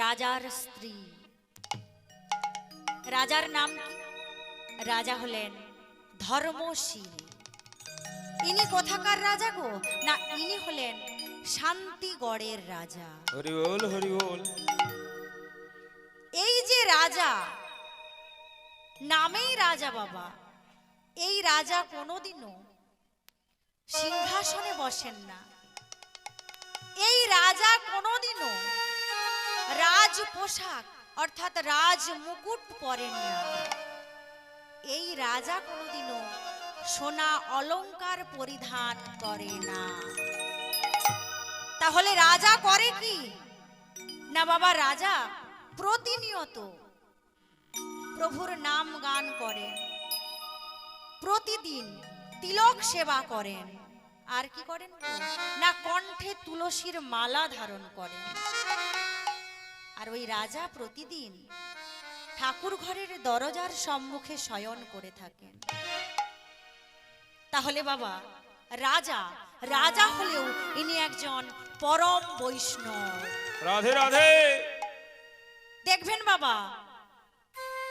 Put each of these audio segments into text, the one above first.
রাজার স্ত্রী, রাজার নাম কি? রাজা হলেন ধর্মশীল। ইনি কোথাকার রাজা গো? না, ইনি হলেন শান্তিগড়ের রাজা। হরি বল, হরি বল। এই যে রাজা, নামেই রাজা বাবা, এই রাজা কোনোদিনও সিংহাসনে বসেন না। এই রাজা কোনোদিনও রাজ পোশাক অর্থাৎ রাজ মুকুট পরেন না। এই রাজা কোনোদিনও সোনা অলংকার পরিধান করে না। তাহলে রাজা করে কি না বাবা? রাজা প্রতিনিয়ত প্রভুর নাম গান করেন, প্রতিদিন তিলক সেবা করেন, আর কি করেন না কণ্ঠে তুলসীর মালা ধারণ করেন। আর ওই রাজা প্রতিদিন ঠাকুর ঘরের দরজার সম্মুখে শয়ন করে থাকেন। তাহলে বাবা রাজা, রাজা হলেও ইনি একজন পরম বৈষ্ণব। রাধে রাধে। দেখবেন বাবা,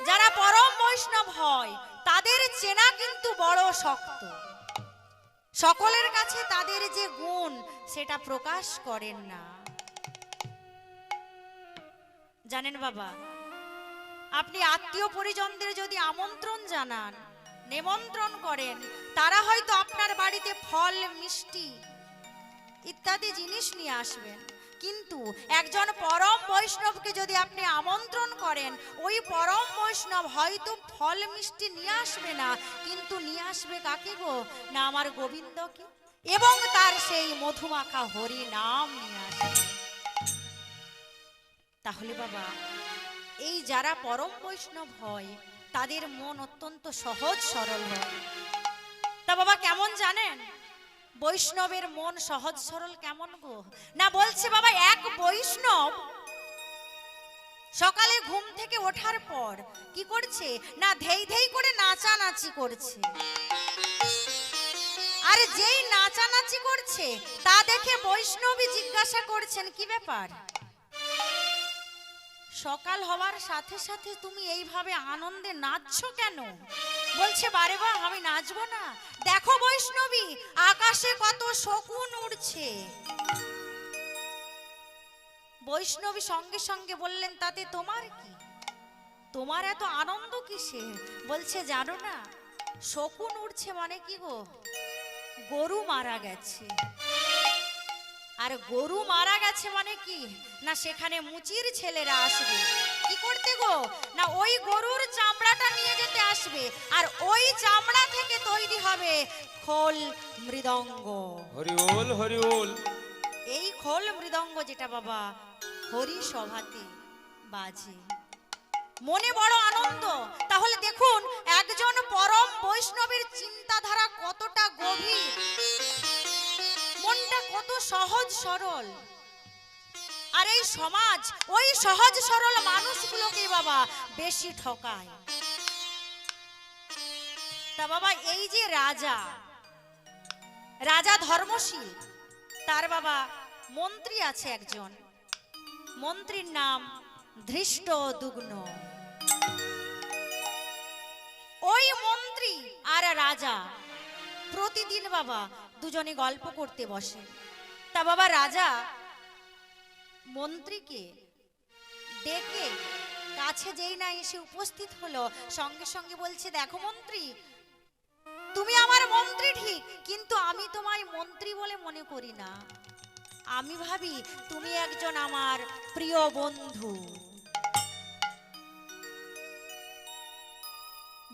যারা পরম বৈষ্ণব হয় তাদের চেনা কিন্তু বড় শক্ত। সকলের কাছে তাদের যে গুণ সেটা প্রকাশ করেন না। জানেন বাবা, আপনি আত্মীয় পরিজনদের যদি আমন্ত্রণ জানান, নিমন্ত্রণ করেন, তারা হয়তো আপনার বাড়িতে ফল, মিষ্টি ইত্যাদি জিনিস নিয়ে আসবেন। কিন্তু একজন পরম বৈষ্ণবকে যদি আপনি আমন্ত্রণ করেন, ওই পরম বৈষ্ণব হয়তো ফল মিষ্টি নিয়ে আসবে না, কিন্তু নিয়ে আসবে কাকে গো? না আমার গোবিন্দকে, এবং তার সেই মধুমাখা হরি নাম নিয়ে আসবে। তাহলে বাবা এই যারা পরম বৈষ্ণব হয় তাদের মন অত্যন্ত সহজ সরল হয়। তা বাবা কেমন জানেন বৈষ্ণবের মন সহজ সরল কেমন গো? না বলছে বাবা, এক বৈষ্ণব সকালে ঘুম থেকে ওঠার পর কি করছে না ধেই ধেই করে নাচানাচি করছে। আর যেই নাচানাচি করছে তা দেখে বৈষ্ণবী জিজ্ঞাসা করছেন, কি ব্যাপার? সকাল হওয়ার সাথে সাথে তুমি এইভাবে আনন্দে নাচছো কেন? বলছে, বারে বা আমি নাচবো না, দেখো বৈষ্ণবী আকাশে কত শকুন উড়ছে। বৈষ্ণবী সঙ্গে সঙ্গে বললেন, তাতে তোমার কি? তোমার এত আনন্দ কিসে? বলছে, জানো না শকুন উড়ছে মানে কি গো? গরু মারা গেছে। আর গরু মারা গেছে মানে কি না সেখানে মুচির ছেলেরা আসবে কি করতে গো? না ওই গরুর চামড়াটা নিয়ে যেতে আসবে, আর ওই চামড়া থেকে তৈরি হবে খোল মৃদঙ্গ। হরি বল, হরি বল। এই খোল মৃদঙ্গ যেটা বাবা হরি সভাতে বাজে, মনে বড় আনন্দ। তাহলে দেখুন একজন পরম বৈষ্ণবের চিন্তাধারা কতটা গভীর, মনটা কত সহজ সরল। আর এই সমাজ ওই সহজ সরল মানুষগুলোকে বাবা বেশি ঠকায়। তা বাবা এই যে রাজা, রাজা ধর্মশীল, তার বাবা মন্ত্রী আছে একজন, মন্ত্রীর নাম ধৃষ্টদ্যুম্ন। ওই মন্ত্রী আর রাজা প্রতিদিন বাবা দুজনে গল্প করতে বসে। তা বাবা রাজা মন্ত্রীকে ডেকে কাছে যেই না এসে উপস্থিত হলো, সঙ্গে সঙ্গে বলছে, দেখো মন্ত্রী, তুমি আমার মন্ত্রী ঠিক, কিন্তু আমি তোমায় মন্ত্রী বলে মনে করি না। আমি ভাবি তুমি একজন আমার প্রিয় বন্ধু।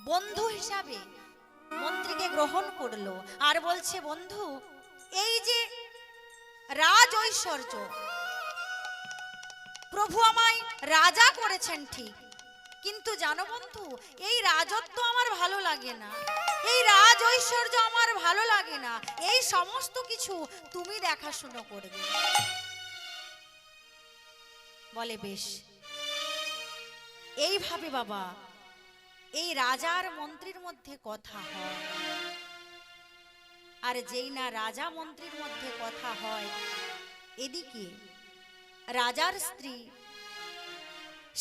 বন্ধু হিসাবে মন্ত্রীকে গ্রহণ করলো আর বলছে, বন্ধু এই যে রাজ ঐশ্বর্য, প্রভু আমায় রাজা করেছেন ঠিক, কিন্তু জানো বন্ধু এই রাজত্ব আমার ভালো লাগে না, এই রাজ ঐশ্বর্য আমার ভালো লাগে না, এই সমস্ত কিছু তুমি দেখাশুনো করবে। বলে বেশ। এইভাবে বাবা এই রাজার মন্ত্রীর মধ্যে কথা হয়। আর যেই না রাজা মন্ত্রীর মধ্যে কথা হয় এদিকে রাজার স্ত্রী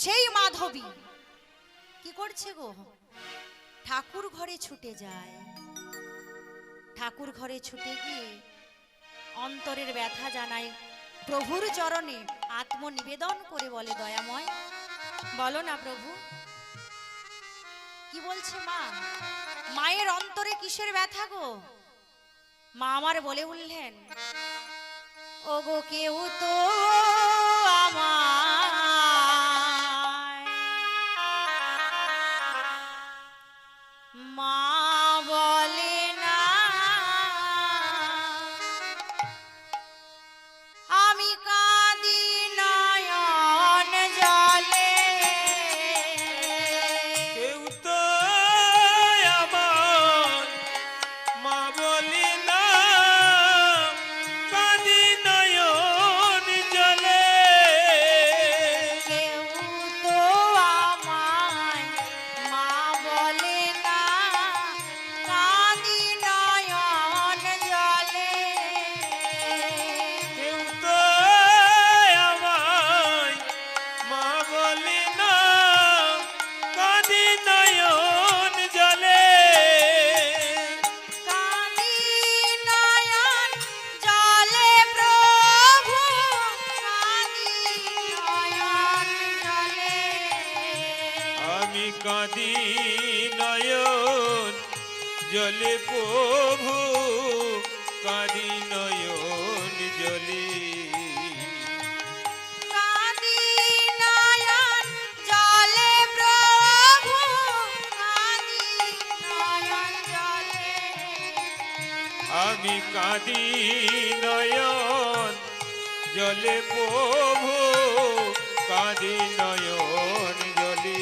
সেই মাধবী কি করছে গো, ঠাকুর ঘরে ছুটে যায়। ঠাকুর ঘরে ছুটে গিয়ে অন্তরের ব্যথা জানায়, প্রভুর চরণে আত্মনিবেদন করে বলে, দয়াময় বলো না প্রভু। কি বলছে মা? মায়ের অন্তরে কিসের ব্যথা গো? মা আমার বলে উঠলেন, ও গো কেউ তো আমায় মা বলে না, আমি কাঁদি নয়ন জলে। কেউ তো আমার মা বলি না, কাঁদি নয়ন জলে। কেউ তো আমায় মা বলে না, কাঁদি নয়ন জলে। কেউ তো আমায় মা বলি না, কাঁদি নয়ন জলে। কাঁদি নয়ন জলে প্রভু, কাঁদি নয়ন জলে। আমি কাঁদি নয়ন জলে প্রভু, কাঁদি নয়ন জলে। কাঁদি নয়ন জলে প্রভু, কাঁদি নয়ন জলে। আমি কাঁদি নয়ন জলে প্রভু, কাঁদি নয়ন জলে।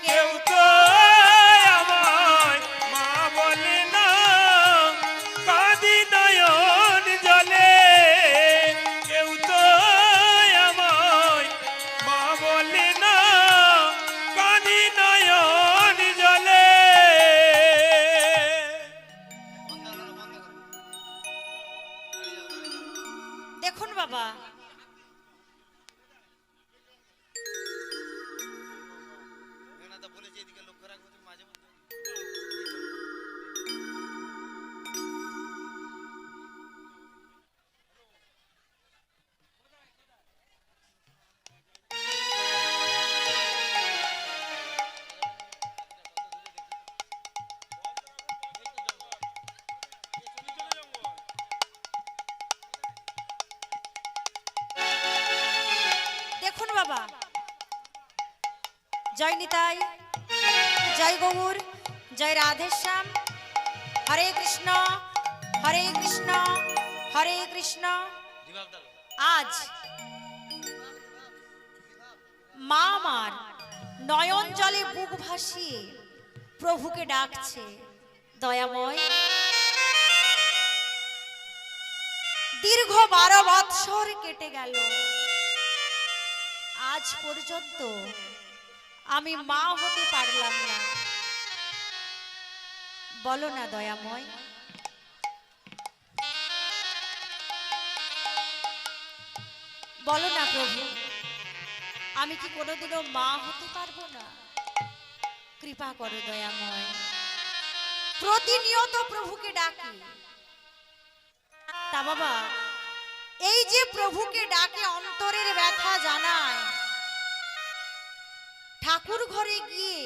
কেউ তো আমায় মা বলে না, কাঁদি নয়ন জলে। কেউ তো আমায় মা বলে না, কাঁদি নয়ন জলে। দেখুন বাবা, দেখুন বাবা, জয় নিতাই, জয় গৌর, জয় রাধেশ্যাম। হরে কৃষ্ণ হরে কৃষ্ণ হরে কৃষ্ণ। আজ মা আমার নয়ন জলে বুক ভাসিয়ে প্রভুকে ডাকছে, দয়াময়। দীর্ঘ 12 বৎসর কেটে গেল, আজ পর্যন্ত আমি মা হতে পারলাম না। বলো না দয়াময়। বলো না প্রভু, আমি কি কোনোদিনও মা হতে পারবো না? কৃপা করো দয়াময়। প্রতিনিয়ত প্রভুকে ডাকি, তা বাবা এই যে প্রভুকে ডাকে অন্তরের ব্যথা জানায়, ঠাকুর ঘরে গিয়ে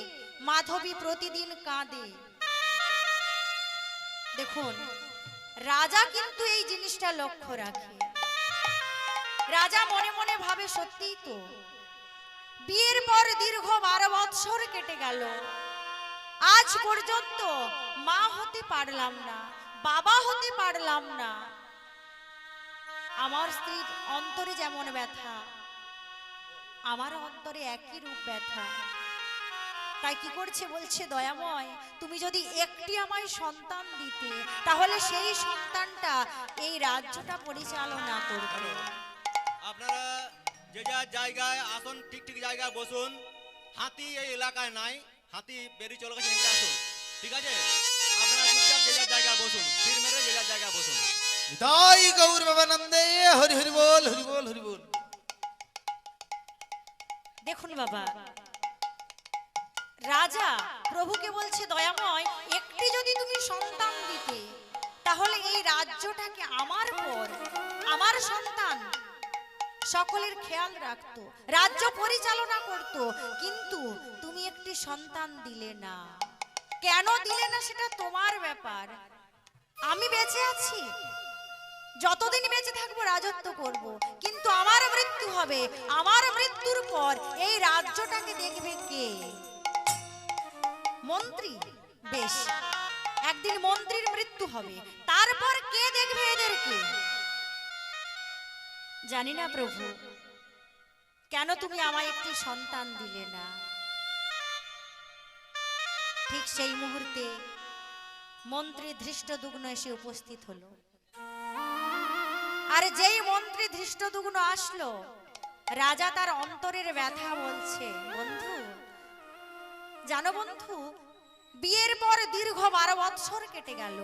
মাধবী প্রতিদিন কাঁদে। দেখুন, রাজা কিন্তু এই জিনিসটা লক্ষ্য রাখে। রাজা মনে মনে ভাবে, সত্যিই তো বিয়ের পর দীর্ঘ 12 বৎসর কেটে গেল, আজ পর্যন্ত মা হতে পারলাম না, বাবা হতে পারলাম না। আমার স্ত্রীর অন্তরে যেমন ব্যথা, আমার অন্তরে একই রূপ ব্যথা। তাই কি করছে, বলছে, দয়াময় তুমি যদি একটি আমায় সন্তান দিতে, তাহলে সেই সন্তানটা এই রাজ্যটা পরিচালনা করবে। আপনারা যে যার জায়গায় আসুন, ঠিক ঠিক জায়গায় বসুন। হাতি এই এলাকায় নাই, হাতি বেরিয়ে চলে গেছে, আসুন। ঠিক আছে, আপনারা চুপচাপ যে যার জায়গায় বসুন, স্থির মেরে যে যার জায়গায় বসুন। তাই গৌর বাবানন্দে হরি হরি বল হরি বল হরি বল। দেখুন বাবা, রাজা প্রভুকে বলছে, দয়াময়, একটি যদি তুমি সন্তান দিতে, তাহলে এই রাজ্যটাকে আমার পর আমার সন্তান সকলের খেয়াল রাখতো, রাজ্য পরিচালনা করত। কিন্তু তুমি একটি সন্তান দিলে না। কেন দিলে না সেটা তোমার ব্যাপার। আমি বেঁচে আছি, যতদিন বেঁচে থাকবো রাজত্ব করব, কিন্তু আমার মৃত্যু হবে। আমার মৃত্যুর পর এই রাজ্যটাকে দেখবে কে? মন্ত্রী। বেশ, একদিন মন্ত্রীর মৃত্যু হবে, তারপর কে দেখবে এদেরকে? জানি না প্রভু, কেন তুমি আমায় একটি সন্তান দিলে না। ঠিক সেই মুহূর্তে মন্ত্রী ধৃষ্টদ্যুম্ন এসে উপস্থিত হলো। আর যেই মন্ত্রী ধৃষ্টদ্যুম্ন আসলো, রাজা তার অন্তরের ব্যথা বলছে, বন্ধু, জানো বন্ধু, বিয়ের পর দীর্ঘ 12 বৎসর কেটে গেল,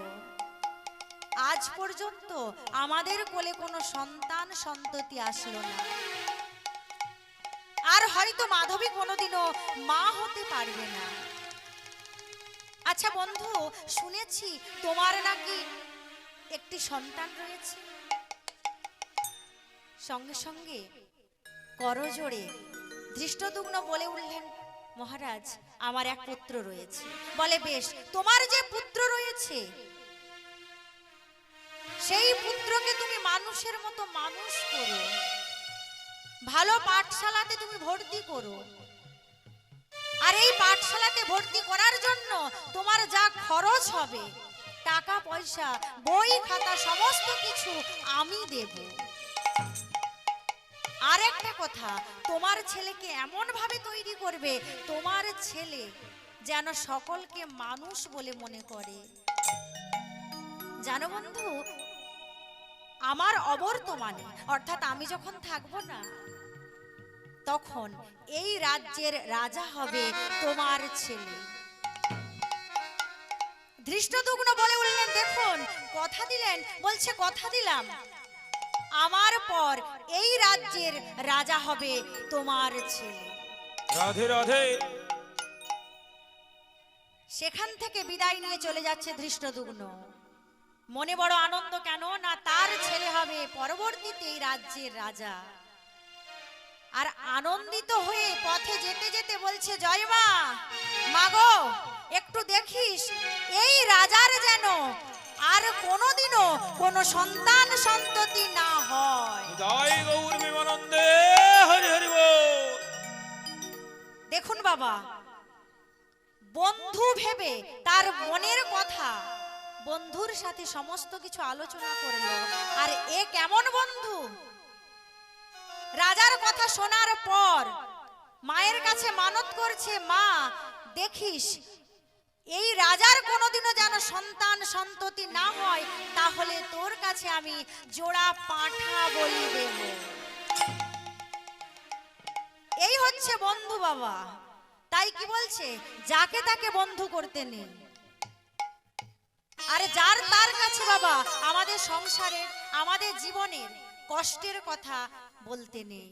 আজ পর্যন্ত আমাদের কোলে কোনো সন্তান সন্ততি আসলো না। আর হয়তো মাধবী কোনোদিনও মা হতে পারবে না। আচ্ছা বন্ধু, শুনেছি তোমার নাকি একটি সন্তান রয়েছে। সঙ্গে সঙ্গে করজোড়ে ধৃষ্টদ্যুম্ন বলে উঠলেন, মহারাজ, আমার এক পুত্র রয়েছে। বলে, বেশ, তোমার যে পুত্র রয়েছে সেই পুত্রকে তুমি মানুষের মতো মানুষ করো, ভালো পাঠশালাতে তুমি ভর্তি করো। আর এই পাঠশালাতে ভর্তি করার জন্য তোমার যা খরচ হবে, টাকা পয়সা, বই খাতা, সমস্ত কিছু আমি দেব। আর একটা কথা, তোমার ছেলেকে এমন ভাবে তৈরি করবে, তোমার ছেলে যেন সকলকে মানুষ বলে মনে করে। জানো বন্ধু, আমার অবর্তমানে, অর্থাৎ আমি যখন থাকবো না, তখন এই রাজ্যের রাজা হবে তোমার ছেলে। ধৃষ্টদ্যুম্ন বলে উঠলেন, দেখুন, কথা দিলেন। বলছে, কথা দিলাম, আমার পর এই রাজ্যের রাজা হবে তোমার ছেলে। রাধে রাধে। সেখান থেকে বিদায় নিয়ে চলে যাচ্ছে ধৃষ্টদ্যুম্ন। মনে বড় আনন্দ, কেন না তার ছেলে হবে পরবর্তীতে এই রাজ্যের রাজা। আর আনন্দিত হয়ে পথে যেতে যেতে বলছে, জয় মা, মাগো, একটু দেখিস এই রাজার যেন আর কোনোদিনও কোনো সন্তান সন্ততি না হয়। জয় গৌর বিমানন্দে হরি হরি বল। দেখুন বাবা, বন্ধু ভেবে তার মনের কথা বন্ধুর সাথে সমস্ত কিছু আলোচনা করলো। আর এ কেমন বন্ধু? রাজার কথা শোনার পর মায়ের কাছে মানত করছে, মা, দেখিস এই রাজার কোনোদিনও যেন সন্তান সন্ততি না হয়, তাহলে তোর কাছে আমি জোড়া পাঁঠা বলি দেব। এই হচ্ছে বন্ধু বাবা। তাই কি বলছে, যাকে তাকে বন্ধু করতে নেই। আর যার তার কাছে বাবা আমাদের সংসারে, আমাদের জীবনের কষ্টের কথা বলতে নেই।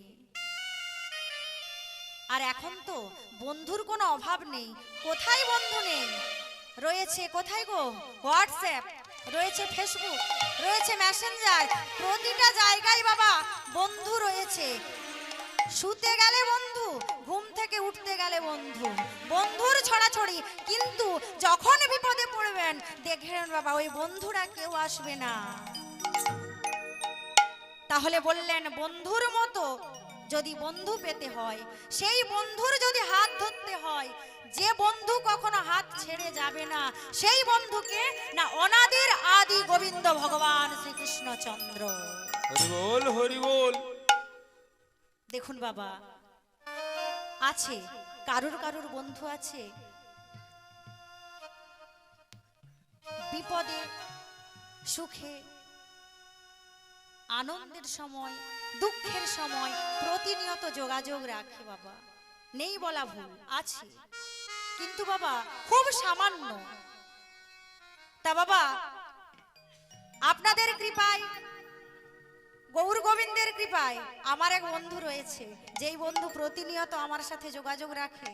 আর এখন তো বন্ধুর কোনো অভাব নেই। কোথায় বন্ধু নেই? রয়েছে কোথায় গো? হোয়াটসঅ্যাপ রয়েছে, ফেসবুক রয়েছে, মেসেঞ্জার, প্রতিটা জায়গায় বাবা বন্ধু রয়েছে। শুতে গেলে বন্ধু, ঘুম থেকে উঠতে গেলে বন্ধু, বন্ধুর ছড়াছড়ি। কিন্তু যখন বিপদে পড়বেন দেখবেন বাবা ওই বন্ধুরা কেউ আসবে না। তাহলে বললেন, বন্ধুর মতো যদি বন্ধু পেতে হয়, সেই বন্ধুর যদি হাত ধরতে হয়, যে বন্ধু কখনো হাত ছেড়ে যাবে না, সেই বন্ধুকে না অনাদির আদি গোবিন্দ ভগবান শ্রীকৃষ্ণচন্দ্র। হরি বল হরি বল। দেখুন বাবা, আছে কারুর কারুর বন্ধু আছে বিপদে সুখে আনন্দের সময় দুঃখের সময় প্রতিনিয়ত যোগাযোগ রাখে বাবা, নেই বলা ভুল, আছে, কিন্তু বাবা খুব সামান্য। তা বাবা আপনাদের কৃপায়, গৌর গোবিন্দের কৃপায় আমার এক বন্ধু রয়েছে, যেই বন্ধু প্রতিনিয়ত আমার সাথে যোগাযোগ রাখে,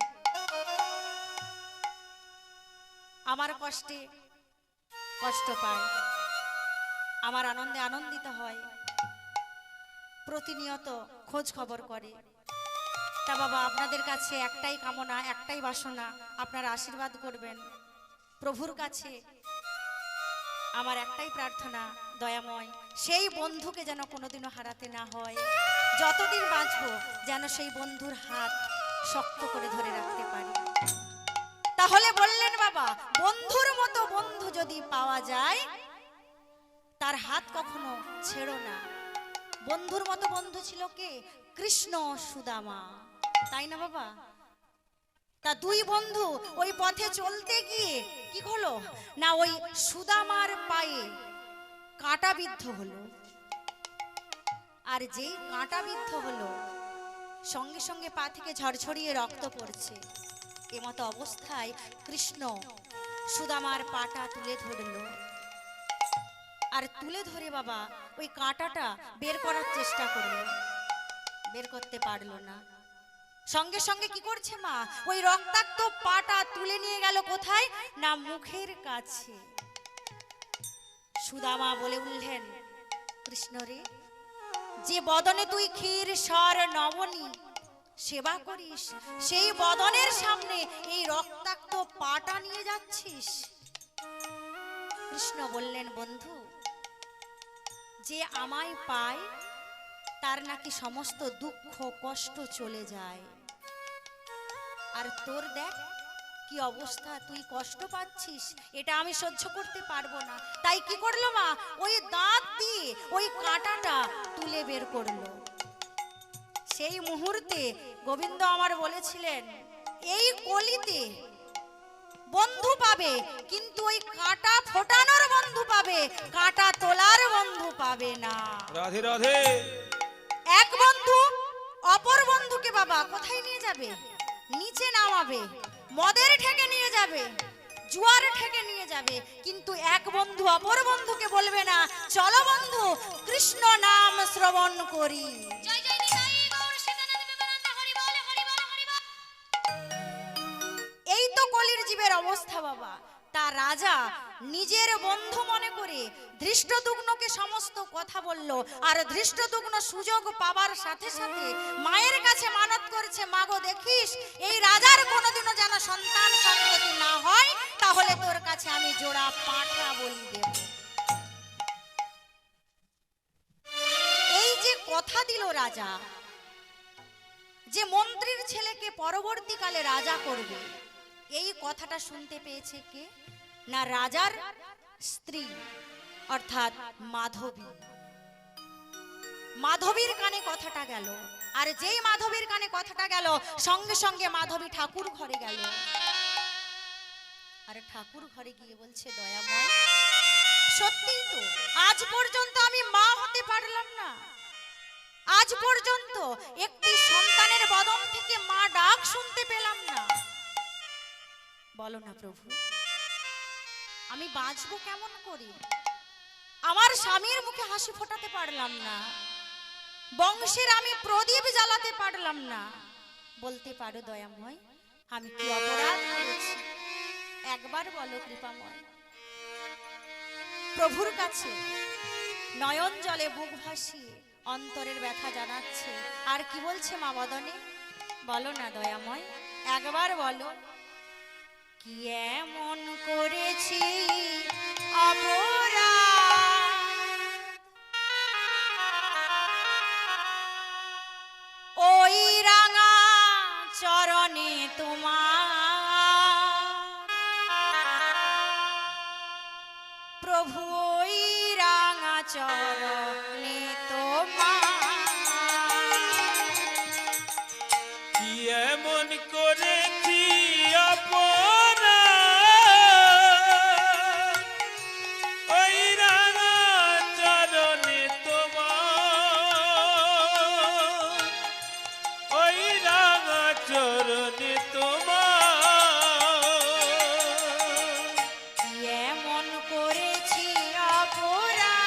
আমার কষ্টে কষ্ট পায়, আমার আনন্দে আনন্দিত হয়, প্রতিনিয়ত খোঁজ খবর করে। তা বাবা, আপনাদের কাছে একটাই কামনা, একটাই বাসনা, আপনারা আশীর্বাদ করবেন। প্রভুর কাছে আমার একটাই প্রার্থনা, দয়াময় সেই বন্ধুকে যেন কোনোদিনও হারাতে না হয়। যতদিন বাঁচবো যেন সেই বন্ধুর হাত শক্ত করে ধরে রাখতে পারি। তাহলে বললেন বাবা, বন্ধুর মতো বন্ধু যদি পাওয়া যায় তার হাত কখনো ছেড়ো না। বন্ধুর মতো বন্ধু ছিল কে? কৃষ্ণ সুদামা, তাই না বাবা? তা দুই বন্ধু ওই পথে চলতে গিয়ে কি হলো না, ওই সুদামার পায়ে কাঁটা বিদ্ধ হলো। আর যেই কাঁটা বিদ্ধ হলো, সঙ্গে সঙ্গে পা থেকে ঝরঝরিয়ে রক্ত পড়ছে। এমতো অবস্থায় কৃষ্ণ সুদামার পাটা তুলে ধরলো, আর তুলে ধরে বাবা ওই কাঁটাটা বের করার চেষ্টা করলো, বের করতে পারলো না। সঙ্গে সঙ্গে কি করছে মা, ওই রক্তাক্ত পাটা তুলে নিয়ে গেল কোথায় না, মুখের কাছে। সুদামা বলে উঠলেন, কৃষ্ণ রে, যে বদনে তুই ক্ষীর সর নবনী সেবা করিস, সেই বদনের সামনে এই রক্তাক্ত পাটা নিয়ে যাচ্ছিস। কৃষ্ণ বললেন, বন্ধু, যে আমায় পায় তার নাকি সমস্ত দুঃখ কষ্ট চলে যায়। আর তোর দেখ কি অবস্থা, তুই কষ্ট পাচ্ছিস, এটা আমি সহ্য করতে পারবো না। তাই কি করলো মা, ওই দাঁত দিয়ে ওই কাঁটাটা তুলে বের করলো। সেই মুহূর্তে গোবিন্দ আমার বলেছিলেন, এই কলিতে বন্ধু পাবে, কিন্তু ওই কাঁটা ফোটানোর বন্ধু পাবে, কাঁটা তোলার বন্ধু পাবে না। রাধে রাধে। এক বন্ধু অপর বন্ধুকে বাবা কোথায় নিয়ে যাবে? নিচে নামাবে, মদের ঠেকে নিয়ে যাবে, জুয়ার ঠেকে নিয়ে যাবে। কিন্তু এক বন্ধু অপর বন্ধুকে বলবে না, চলো বন্ধু কৃষ্ণ নাম শ্রবণ করি। এই তো কলির জীবের অবস্থা বাবা। তা রাজা নিজের বন্ধু মনে করে ধৃষ্টদ্যুম্নকে সমস্ত কথা বলল। আর ধৃষ্টদ্যুম্ন সুযোগ পাবার সাথে সাথে মায়ের কাছে মানত করছে, মাগো দেখিস এই রাজার কোনোদিনও যেন সন্তান সন্ততি না হয়, তাহলে তোর কাছে আমি জোড়া পাঁঠা বলি দেব। এই যে কথা দিল রাজা, যে মন্ত্রীর ছেলেকে পরবর্তীকালে রাজা করবে, এই কথাটা শুনতে পেয়েছে কে না, রাজার স্ত্রী অর্থাৎ মাধবী। মাধবীর কানে কথাটা গেল, আর যেই মাধবীর কানে কথাটা গেল, সঙ্গে সঙ্গে মাধবী ঠাকুর ঘরে গেল। আর ঠাকুর ঘরে গিয়ে বলছে, দয়াময়, সত্যিই তো আজ পর্যন্ত আমি মা হতে পারলাম না, আজ পর্যন্ত একটি সন্তানের বদন থেকে মা ডাক শুনতে পেলাম না। বলো না প্রভু, আমি বাঁচবো কেমন করে? আমার স্বামীর মুখে হাসি ফোটাতে পারলাম না, বংশের আমি প্রদীপ জ্বালাতে পারলাম না। বলতে পারো দয়াময়, আমি কি অপরাধ করেছি? একবার বলো কৃপাময়। প্রভুর কাছে নয়ন জলে বুক ভাসিয়ে অন্তরের ব্যথা জানাচ্ছে। আর কি বলছে মা বদনে? বলো না দয়াময়, একবার বলো, কি এমন করেছি অপরাধ, ওই রাঙা চরণে তোমার প্রভু, ওই রাঙা চরণে তোমার কি এমন করেছি ওই রাঙা চরণে তোমার, ওই রাঙা চরণে তোমার এমন করেছি অপরাধ,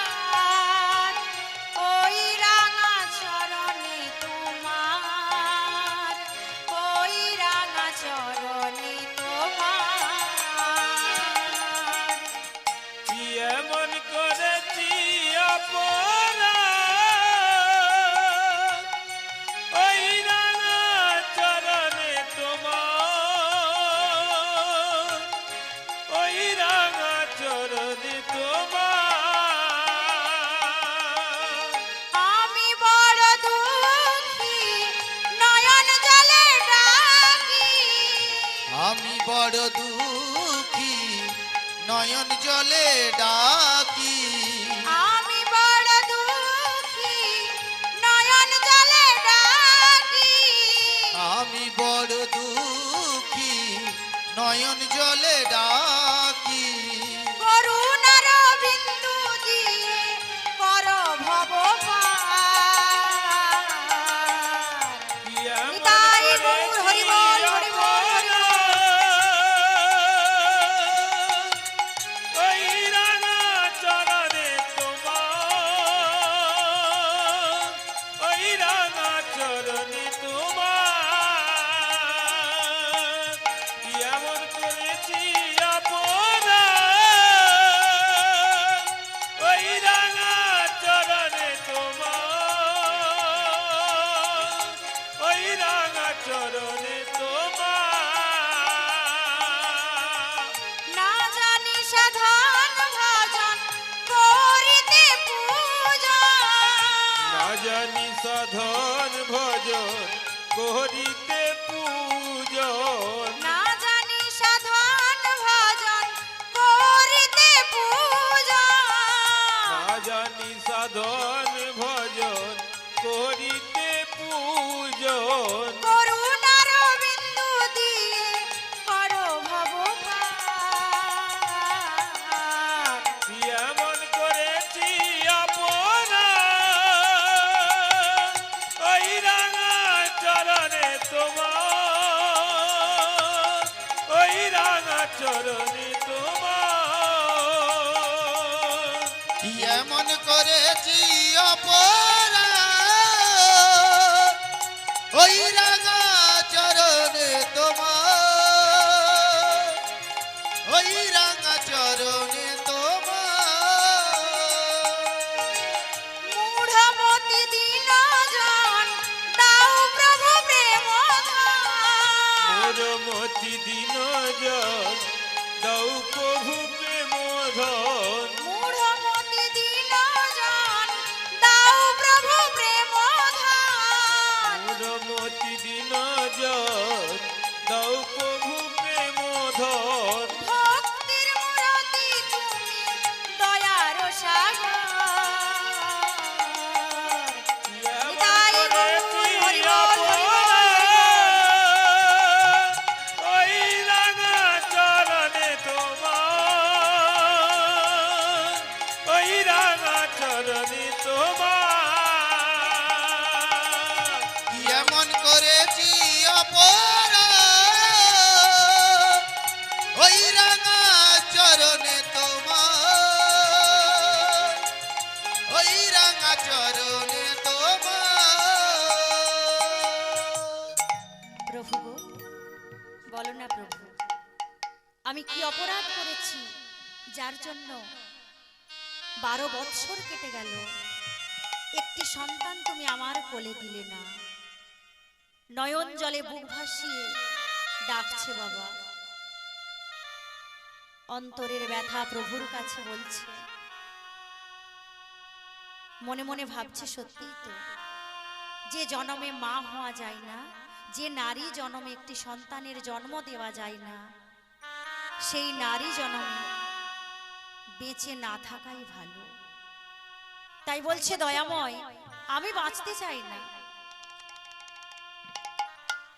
বড় দুঃখী নয়ন জলে ডাকি আমি বড় দুঃখী নয়ন জলে ডাকি আমি বড় দুঃখী নয়ন জলে ডাকি করুণার বিন্দু দিয়ে কর ভব পার। নিতাই গৌর হরি বল, হরি বল, হরি বল। ওই রাঙা চরণে তোমার, ওই রাঙা চরণে তোমার, কি এমন করেছি আপনার, ওই রাঙা চরণে তোমার, ওই রাঙা চরণে তোমার। না জানি সাধন ভজন করিতে পূজন। না জানি সাধন ভজন করিতে পূজন, না জানি সাধন ভজন করিতে পূজন। না জানি সাধন ভজন করিতে পূজন, করুণার বিন্দু দিয়ে করো ভব পার। কি এমন করেছি আপনার, ওই রাঙা চরণে তোমার, ওই রাঙা চরণে তোমার। কি এমন করেছি অপরাধ ওই রাঙা চরণে তোমার ওই রাঙা চরণে তোমার মূঢ়মতি দীনজন দাও প্রভু প্রেম মোর মতি দিন জন দাও প্রভু প্রেম ধন, মূঢ়মতি দীনজন দাও প্রভু প্রেম মোর মতি দিন জন দাও প্রভু প্রেম ধন। ভক্তির মূরতি তুমি দয়ার সাগর। নিতাই গৌর হরি বল, হরি বল, হরি বল। ওই রাঙা চরণে তোমার, ওই রাঙা চরণে তোমার। কি এমন করেছি অপরাধ ওই রাঙা চরণে তোমার ওই রাঙা চরণে তোমার প্রভু গো, বলো না প্রভু, আমি কি অপরাধ করেছি যার জন্য 12 বৎসর কেটে গেল, একটি সন্তান তুমি আমার কোলে দিলে না। নয়ন জলে বুক ভাসিয়ে ডাকছে বাবা, অন্তরের ব্যথা প্রভুর কাছে বলছে, মনে মনে ভাবছে সত্যিই তো, যে জনমে মা হওয়া যায় না, যে নারী জনমে একটি সন্তানের জন্ম দেওয়া যায় না, সেই নারী জনমে বেঁচে না থাকাই ভালো। তাই বলছে দয়াময়, আমি বাঁচতে চাই না,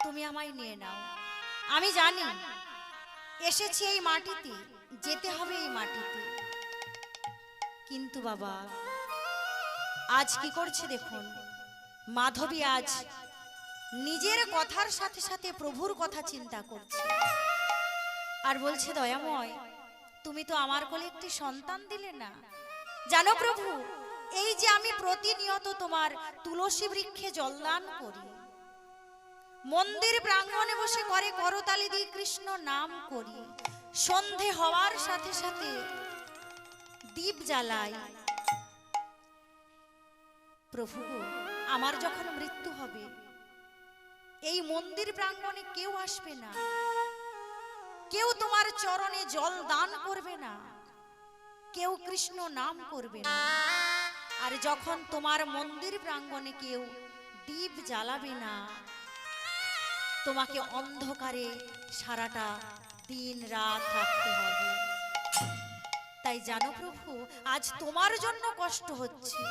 তুমি আমায় নিয়ে নাও। আমি জানি এসেছি এই মাটিতে, যেতে হবে এই মাটিতে, কিন্তু বাবা আজ কি করছে দেখুন, মাধবী আজ নিজের কথার সাথে সাথে প্রভুর কথা চিন্তা করছে আর বলছে, দয়াময় তুমি তো আমার কোলে একটি সন্তান দিলে না। জানো প্রভু, এই যে আমি প্রতিনিয়ত তোমার তুলসী বৃক্ষে জলদান করি, মন্দির প্রাঙ্গণে বসে করে করতালি দিয়ে কৃষ্ণ নাম করি, সন্ধে হওয়ার সাথে সাথে দীপ জ্বালাই, প্রভু আমার যখন মৃত্যু হবে এই মন্দির প্রাঙ্গণে কেউ আসবে না, কেউ তোমার চরণে জল দান করবে না, কেউ কৃষ্ণ নাম করবে না। আর যখন তোমার মন্দির প্রাঙ্গণে কেউ দীপ জ্বালাবে না, তোমাকে অন্ধকারে সারাটা দিন রাত থাকতে হবে। তাই জানো প্রভু, আজ তোমার জন্য কষ্ট হচ্ছে।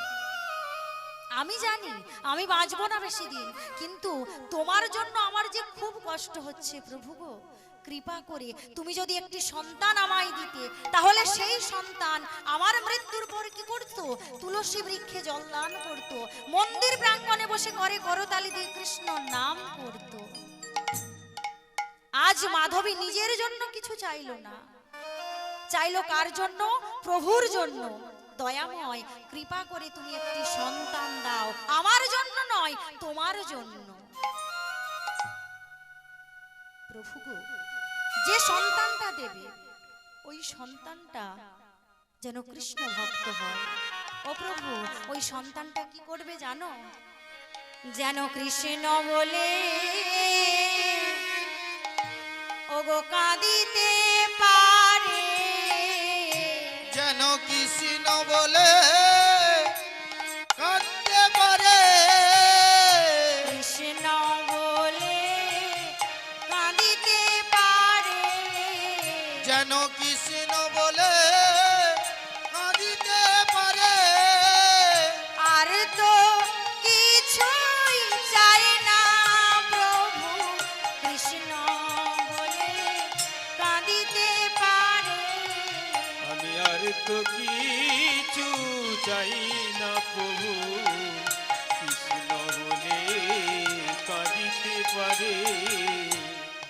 আমি জানি আমি বাঁচবো না বেশি দিন, কিন্তু তোমার জন্য আমার যে খুব কষ্ট হচ্ছে প্রভু গো। কৃপা করে তুমি যদি একটি সন্তান আমায় দিতে, তাহলে সেই সন্তান আমার মৃত্যুর পর কি করতো? তুলসী বৃক্ষে জলদান করত, মন্দির প্রাঙ্গণে বসে করে করতালি দিয়ে কৃষ্ণ নাম করত। আজ মাধবী নিজের জন্য কিছু চাইলো না, চাইলো কার জন্য? প্রভুর জন্য। দয়াময়, কৃপা করে তুমি একটি সন্তান দাও, আমার জন্য নয়, তোমার জন্য। প্রভু গো, যে সন্তানটা দেবে ওই সন্তানটা যেন কৃষ্ণ ভক্ত হয়। ও প্রভু, ওই সন্তানটা কি করবে জানো? যেন কৃষ্ণ বলে ওগো কাঁদিতে পারে, যেন কৃষ্ণ বলে কাঁদতে পারে, কৃষ্ণ বলে কাঁদিতে পারে, যেন কৃষ্ণ বলে কাঁদিতে পারে। আর তো কিছুই চাই না প্রভু, কৃষ্ণ বলে কাঁদিতে পারে। আমি আর তো কিছু চাই না প্রভু, কৃষ্ণ বলে কাঁদিতে পারে।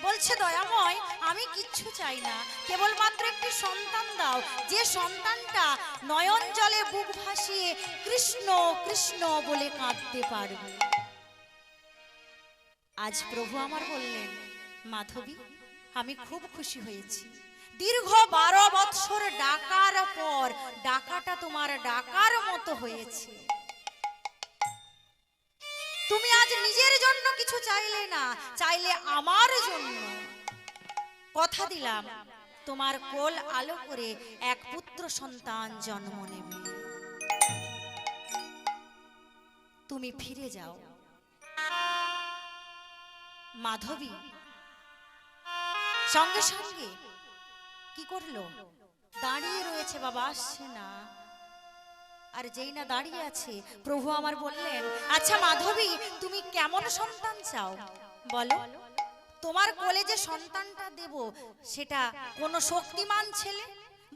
বলছে দয়াময়, আমি কিচ্ছু চাই না, কেবলমাত্র একটি সন্তান দাও, যে সন্তানটা নয়ন জলে বুক ভাসিয়ে কৃষ্ণ কৃষ্ণ বলে কাঁদতে পারবে। আজ প্রভু আমার বললেন, মাধবী আমি খুব খুশি হয়েছি। দীর্ঘ 12 বৎসর ডাকার পর ডাকাটা তোমার ডাকার মতো হয়েছে। তুমি আজ নিজের জন্য কিছু চাইলে না, চাইলে আমার জন্য। কথা দিলাম তোমার কোল আলো করে এক পুত্র সন্তান জন্ম নেবে। তুমি ফিরে যাও। মাধবী সঙ্গে সঙ্গে কি করলো? দাঁড়িয়ে রয়েছে, বাবা আসছে না। আর যেই না দাঁড়িয়ে আছে, প্রভু আমার বললেন, আচ্ছা মাধবী, তুমি কেমন সন্তান চাও বলো? তোমার কোলে যে সন্তানটা দেব সেটা কোনো শক্তিমান ছেলে?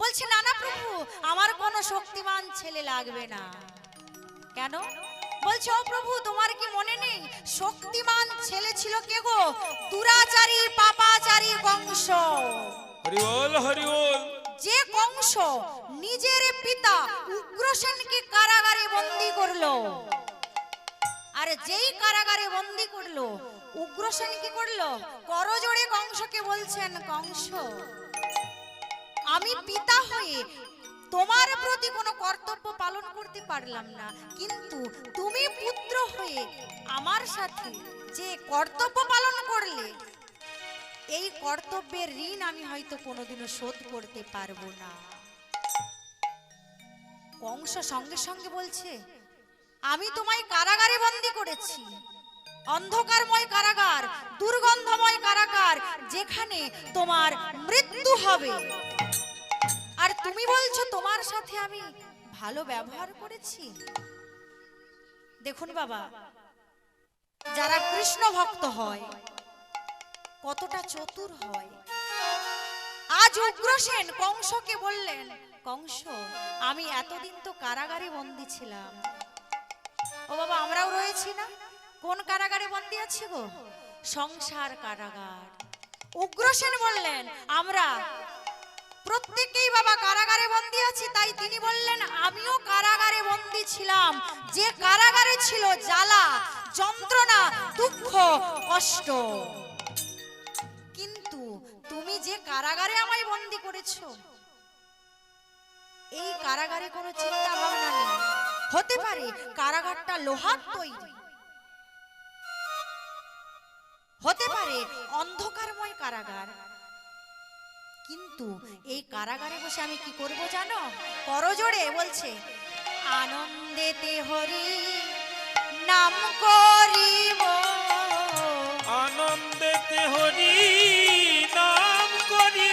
বলছে না না প্রভু, আমার কোনো শক্তিমান ছেলে লাগবে না। কেন? বলছে ও প্রভু, তোমার কি মনে নেই শক্তিমান ছেলে ছিল কে গো? দুরাচারী পাপাচারী কংস। হরি বল, হরি বল। যে কংস নিজের পিতা উগ্রসেনকে কারাগারে বন্দী করলো, আর যেই কারাগারে বন্দী করলো, উগ্রসেন কি করলো? করজোড়ে কংসকে বলছেন, কংস আমি পিতা হয়ে তোমার প্রতি কোনো কর্তব্য পালন করতে পারলাম না, কিন্তু তুমি পুত্র হয়ে আমার সাথে যে কর্তব্য পালন করলে, এই কর্তব্যের ঋণ আমি হয়তো কোনোদিনও শোধ করতে পারবো না। কংস সঙ্গে সঙ্গে বলছে, আমি তোমায় কারাগারে বন্দী করেছি, অন্ধকারময় কারাগার, দুর্গন্ধময় কারাগার, যেখানে তোমার মৃত্যু হবে। আর তুমি বলছো তোমার সাথে আমি ভালো ব্যবহার করেছি। দেখুন বাবা, যারা কৃষ্ণ ভক্ত হয় কতটা চতুর হয়। আজ উগ্রসেন কংসকে বললেন, কংস আমি এতদিন তো কারাগারে বন্দী ছিলাম। ও বাবা, আমরাও রয়েছি না? কোন কারাগারে বন্দী আছি গো? সংসার কারাগার। উগ্রসেন বললেন, আমরা প্রত্যেকেই বাবা কারাগারে বন্দী আছি। তাই তিনি বললেন, আমিও কারাগারে বন্দী ছিলাম, যে কারাগারে ছিল জ্বালা, যন্ত্রণা, দুঃখ, কষ্ট। কিন্তু তুমি যে কারাগারে আমায় বন্দী করেছো, এই কারাগারে কোনো চিন্তা ভাবনা নেই। হতে পারে কারাগারটা লোহার তৈরি, হতে পারে অন্ধকারময় কারাগার, কিন্তু এই কারাগারে বসে আমি কি করব জানো? করজোড়ে বলছে, আনন্দেতে হরি নাম করিব, আনন্দেতে হরি নাম করিব,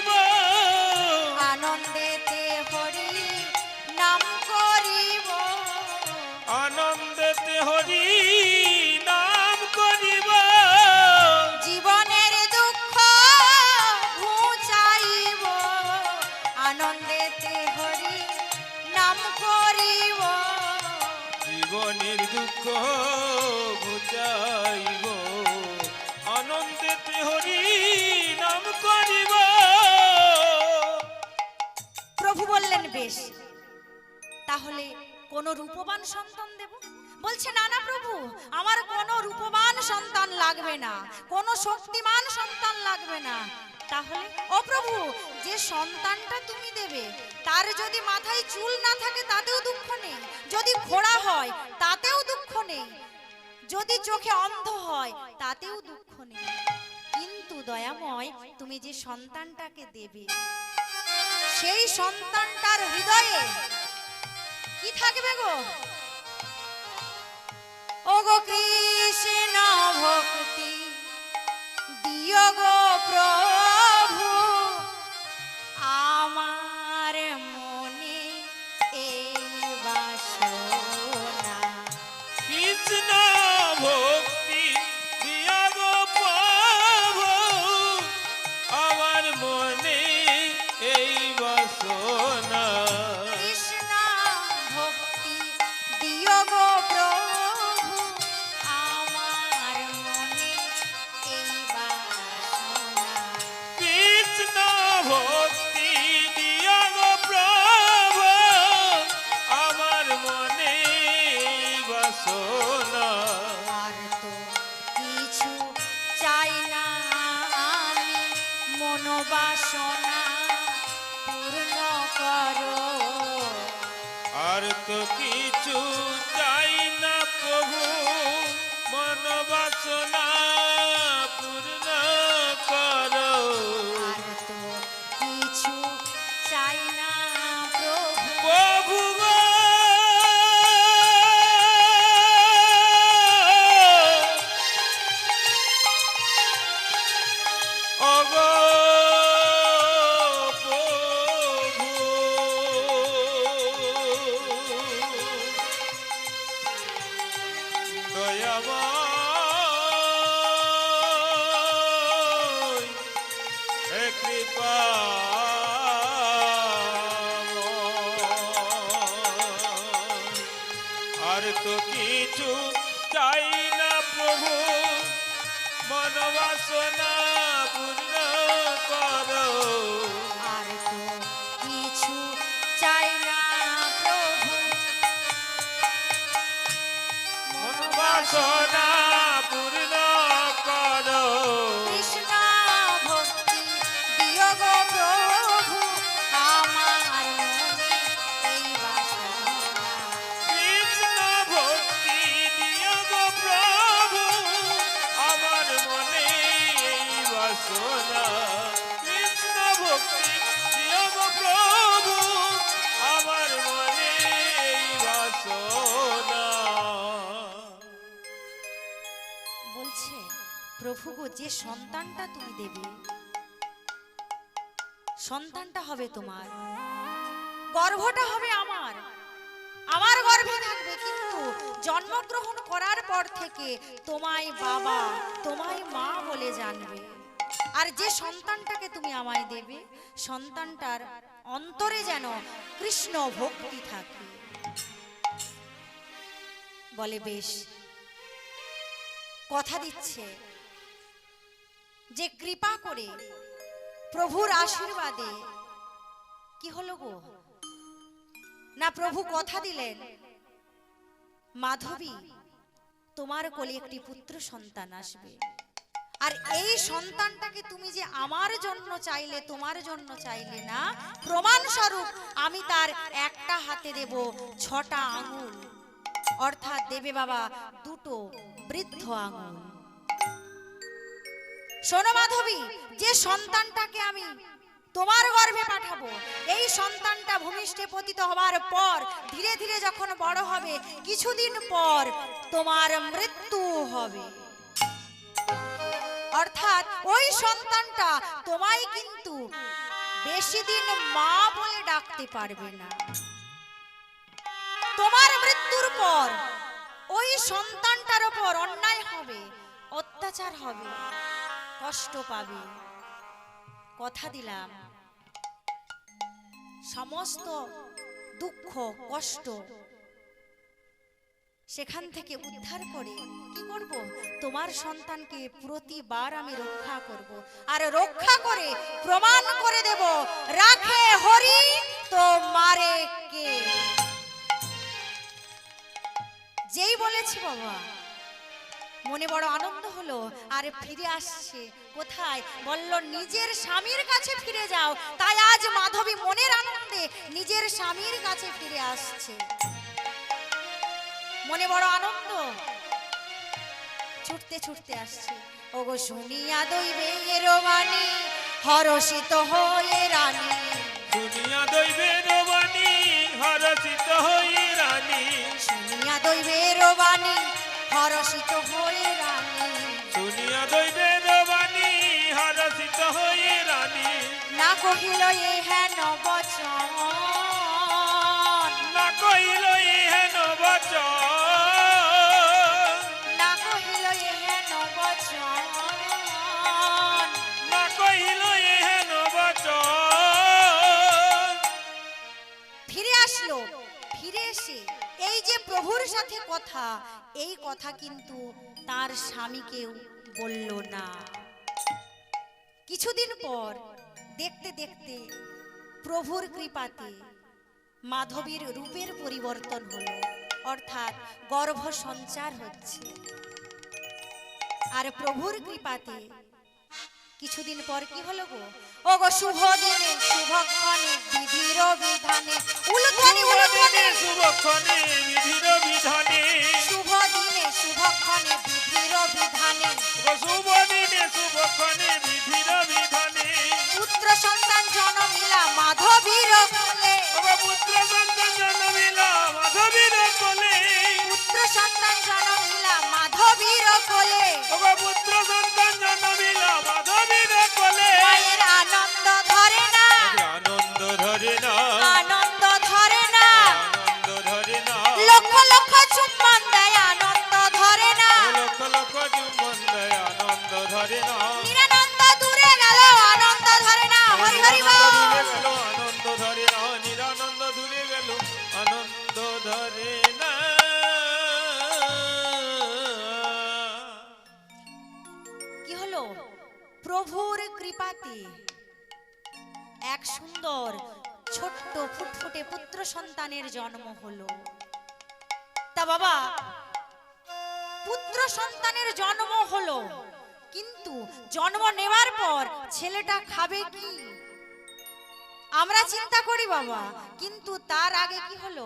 কোনো রূপবান সন্তান দেব? বলছে না না প্রভু, আমার কোনো রূপবান সন্তান লাগবে না, কোনো শক্তিমান সন্তান লাগবে না। তাহলে ও প্রভু, যে সন্তানটা তুমি দেবে তার যদি মাথায় চুল না থাকে তাতেও দুঃখ নেই, যদি খোড়া হয় তাতেও দুঃখ নেই, যদি চোখে অন্ধ হয় তাতেও দুঃখ নেই, কিন্তু দয়াময় তুমি যে সন্তানটাকে দেবে সেই সন্তানটার হৃদয়ে কি থাকবে গো? ও গো কৃষ্ণ ভক্তি দিও গো প্রভু, আমার মনে এই বাসনা। কৃষ্ণ ভক্তি দিয়া গো প্রভু, আমার মনে এই বাসনা। কৃষ্ণ ভক্তি দিও গো প্রভু, আমার মনে এই বাসনা। কৃষ্ণ ভক্তি দিয়া গো প্রভু, আমার মনে এই বাসনা। আর তো কিছু চাই না আমি, মনোবাসনা পূর্ণ করো। আর তো কিছু চাই না প্রভু, মন বাসনা পূর্ণ করো। আর তো কিছু চাই না প্রভু, প্রভু গো, ওগো প্রভু, দয়াময় হে কৃপাময়। আর তো কিছু চাই না প্রভু, মন বাসনা পূর্ণ করো। আর তো কিছু চাই না প্রভু, মন বাসনা পূর্ণ করো। কৃষ্ণ ভক্তি দিও গো প্রভু, আমার মনে এই বাসনা। কৃষ্ণ ভক্তি দিও গো প্রভু, আমার মনে এই বাসনা। কৃষ্ণ ভক্তি দিও গো প্রভু, আমার মনে এই বাসনা। বলছে প্রভু গো, যে সন্তানটা তুমি দেবে সন্তানটা হবে তোমার, গর্ভটা হবে আমার, আমার গর্ভে থাকবে, কিন্তু জন্মগ্রহণ করার পর থেকে তোমায় বাবা তোমায় মা বলে জানবে। আর যে সন্তানটাকে তুমি আমায় দেবে সন্তানটার অন্তরে যেন কৃষ্ণ ভক্তি থাকে। বলে বেশ, কথা দিচ্ছে যে কৃপা করে প্রভুর আশীর্বাদে কি হলো গো না, প্রভু কথা দিলেন মাধবী তোমার কোলে একটি পুত্র সন্তান আসবে, আর এই সন্তানটাকে তুমি যে আমার জন্য চাইলে, তোমার জন্য চাইলে না, প্রমাণ স্বরূপ আমি তার একটা হাতে দেব 6টা আঙুল, অর্থাৎ দেবে বাবা 2টো বৃদ্ধ আঙুল। শোনো মাধবী, যে সন্তানটাকে আমি তোমার গর্ভে পাঠাবো, এই সন্তানটা ভূমিষ্ঠে পতিত হবার পর ধীরে ধীরে যখন বড় হবে, কিছুদিন পর তোমার মৃত্যু হবে। অর্থাৎ ওই সন্তানটা তোমায় কিন্তু বেশি দিন মা বলে ডাকতে পারবে না। তোমার মৃত্যুর পর ওই সন্তানটার উপর অন্যায় হবে, অত্যাচার হবে, কষ্ট পাবে। কথা দিলাম সমস্ত দুঃখ কষ্ট সেখান থেকে উদ্ধার করে কি করব, তোমার সন্তানকে প্রতিবার আমি রক্ষা করব, আর রক্ষা করে প্রমাণ করে দেব, রাখে হরি তো মারে কে। যেই বলেছি বাবা, মনে বড় আনন্দ হলো। আর ফিরে আসছে কোথায়? বলল নিজের স্বামীর কাছে ফিরে যাও। তাই আজ মাধবী মনের আনন্দে নিজের স্বামীর কাছে ফিরে আসছে। মনে বড় আনন্দ, ছুটতে ছুটতে আসছে। ওগো শুনিয়া দৈবের বাণী, হরষিত হয়ে রানী। শুনিয়া দৈবের বাণী, হরষিত হই রানী। শুনিয়া দৈবের বাণী, হরষিত হয়ে রানী। শুনিয়া দৈবের বাণী, হরষিত হই রানী। না কহিল এ হেন বচন, না কহিল ইহেন বচন, না কহিল এ হেন বচন। না কহিল ইহেন বচন। ফিরে আসলো। ফিরে এসে এই যে প্রভুর সাথে কথা, এই কথা কিন্তু তার স্বামীকেও বলল না। কিছুদিন পর দেখতে দেখতে প্রভুর কৃপাতে মাধবীর রূপের পরিবর্তন হলো, অর্থাৎ গর্ভ সঞ্চার হচ্ছে। আর প্রভুর কৃপাতে কিছুদিন পর কি হলো গো? ও গো শুভ দিনে শুভক্ষণে বিধির বিধানে, উলুধ্বনি উলুধ্বনি, শুভক্ষণে বিধির বিধানে। শুভ দিনে শুভক্ষণে বিধির বিধানে। শুভ দিনে শুভক্ষণে বিধির বিধানে। পুত্র সন্তান জনমিলা মাধবীর কোলে, পুত্র সন্তান জন্মিলা মাধবীর কোলে। পুত্র সন্তান জনমিলা মাধবীর কোলে। পুত্র সন্তান জন্মিলা মাধবীর কোলে। মায়ের আনন্দ ধরে না, আনন্দ ধরে না, আনন্দ ধরে না। আনন্দ ধরে না। লক্ষ লক্ষ চুম্বন দেয়, আনন্দ ধরে না। লক্ষ লক্ষ চুম্বন দেয়, আনন্দ ধরে না। নিরানন্দ দূরে গেল, আনন্দ ধরে না। হরি হরি বল। আনন্দ ধরে না, নিরানন্দ দূরে গেল, আনন্দ ধরে না। কি হলো? প্রভুর কৃপাতে এক সুন্দর ছোট্ট ফুটফুটে পুত্র সন্তানের জন্ম হলো। তা বাবা, পুত্র সন্তানের জন্ম হলো, কিন্তু জন্ম নেওয়ার পর ছেলেটা খাবে কি? আমরা চিন্তা করি বাবা, কিন্তু তার আগে কি হলো?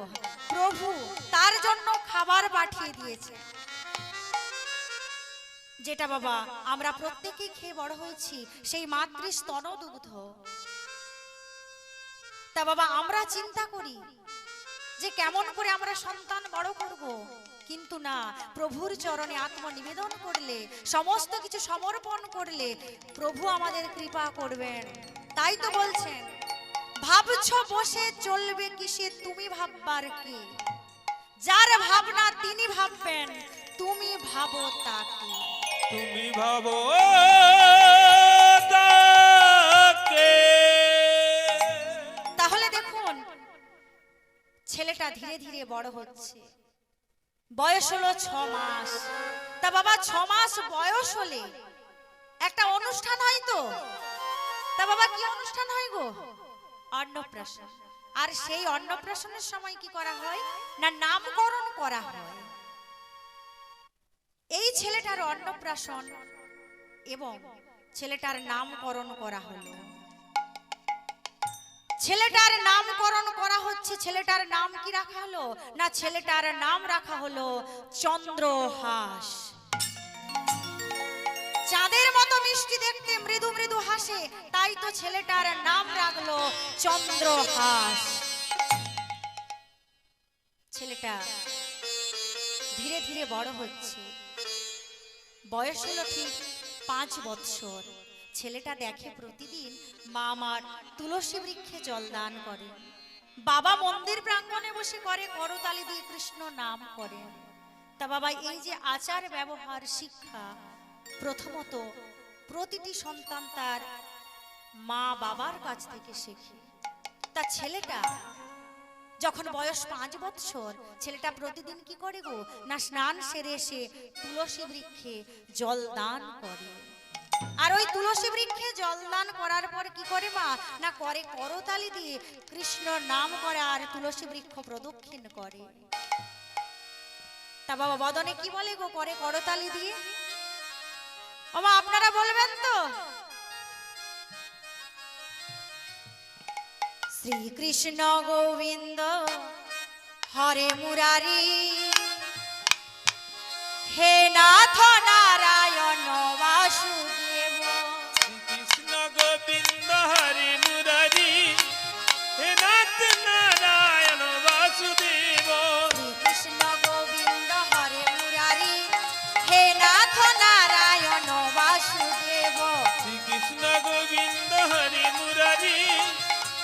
প্রভু তার জন্য খাবার পাঠিয়ে দিয়েছে, যেটা বাবা আমরা প্রত্যেকেই খেয়ে বড় হয়েছি, সেই মাতৃস্তন দুগ্ধ। তা বাবা আমরা চিন্তা করি যে কেমন করে আমরা সন্তান বড় করব, কিন্তু না, প্রভুর চরণে আত্মনিবেদন করলে, সমস্ত কিছু সমর্পণ করলে প্রভু আমাদের কৃপা করবেন। তাই তো বলছেন, ভাবছো বসে চলবে কিসে তুমি ভাববার কি? যার ভাবনা তিনি ভাববেন, তুমি ভাবো তাকে। তুমি ভাবো তাকে। তাহলে দেখুন ছেলেটা ধীরে ধীরে বড় হচ্ছে, বয়স হলো 6 মাস। তা বাবা 6 মাস বয়স হলে একটা অনুষ্ঠান হয় তো। তা বাবা কি অনুষ্ঠান হয় গো? অন্নপ্রাশন। আর সেই অন্নপ্রাশনের সময় কি করা হয় না, নামকরণ করা হয়। এই ছেলেটার অন্নপ্রাশন এবং ছেলেটার নামকরণ করা হলো। ছেলেটার নামকরণ করা হচ্ছে। ছেলেটার নাম কি রাখা হলো না, ছেলেটার নাম রাখা হলো চন্দ্রহাস। চাঁদের মতো মিষ্টি দেখতে, মৃদু মৃদু হাসে, তাই তো ছেলেটার নাম রাখলো চন্দ্রহাস। ছেলেটা ধীরে ধীরে বড় হচ্ছে, বয়স হলো ঠিক 5 বৎসর। ছেলেটা দেখে প্রতিদিন মা আমার তুলসী বৃক্ষে জল দান করে, বাবা মন্দির প্রাঙ্গণে বসে করে করতালি দিয়ে কৃষ্ণ নাম করে। তা বাবা এই যে আচার ব্যবহার শিক্ষা প্রথমত প্রতিটি সন্তান তার মা বাবার কাছ থেকে শেখে। তা ছেলেটা যখন বয়স 5 বৎসর, ছেলেটা প্রতিদিন কি করে গো না, স্নান সেরে এসে তুলসী বৃক্ষে জল দান করে। আর ওই তুলসী বৃক্ষে জল দান করার পর কি করে মা না, করে করতালি দিয়ে কৃষ্ণ নাম করে আর তুলসী বৃক্ষ প্রদক্ষিণ করে। তা বাবা বদনে কি বলে গো করে করতালি দিয়ে? বাবা আপনারা বলবেন তো? শ্রীকৃষ্ণ গোবিন্দ হরে মুরারি, হে নাথ নারায়ণ বাসুদেব। শ্রীকৃষ্ণ গোবিন্দ হরে মুরারি, হে নাথ নারায়ণ বাসুদেব। শ্রীকৃষ্ণ গোবিন্দ হরে মুরারি, হে নাথ নারায়ণ বাসুদেব। শ্রীকৃষ্ণ গোবিন্দ হরে মুরারি,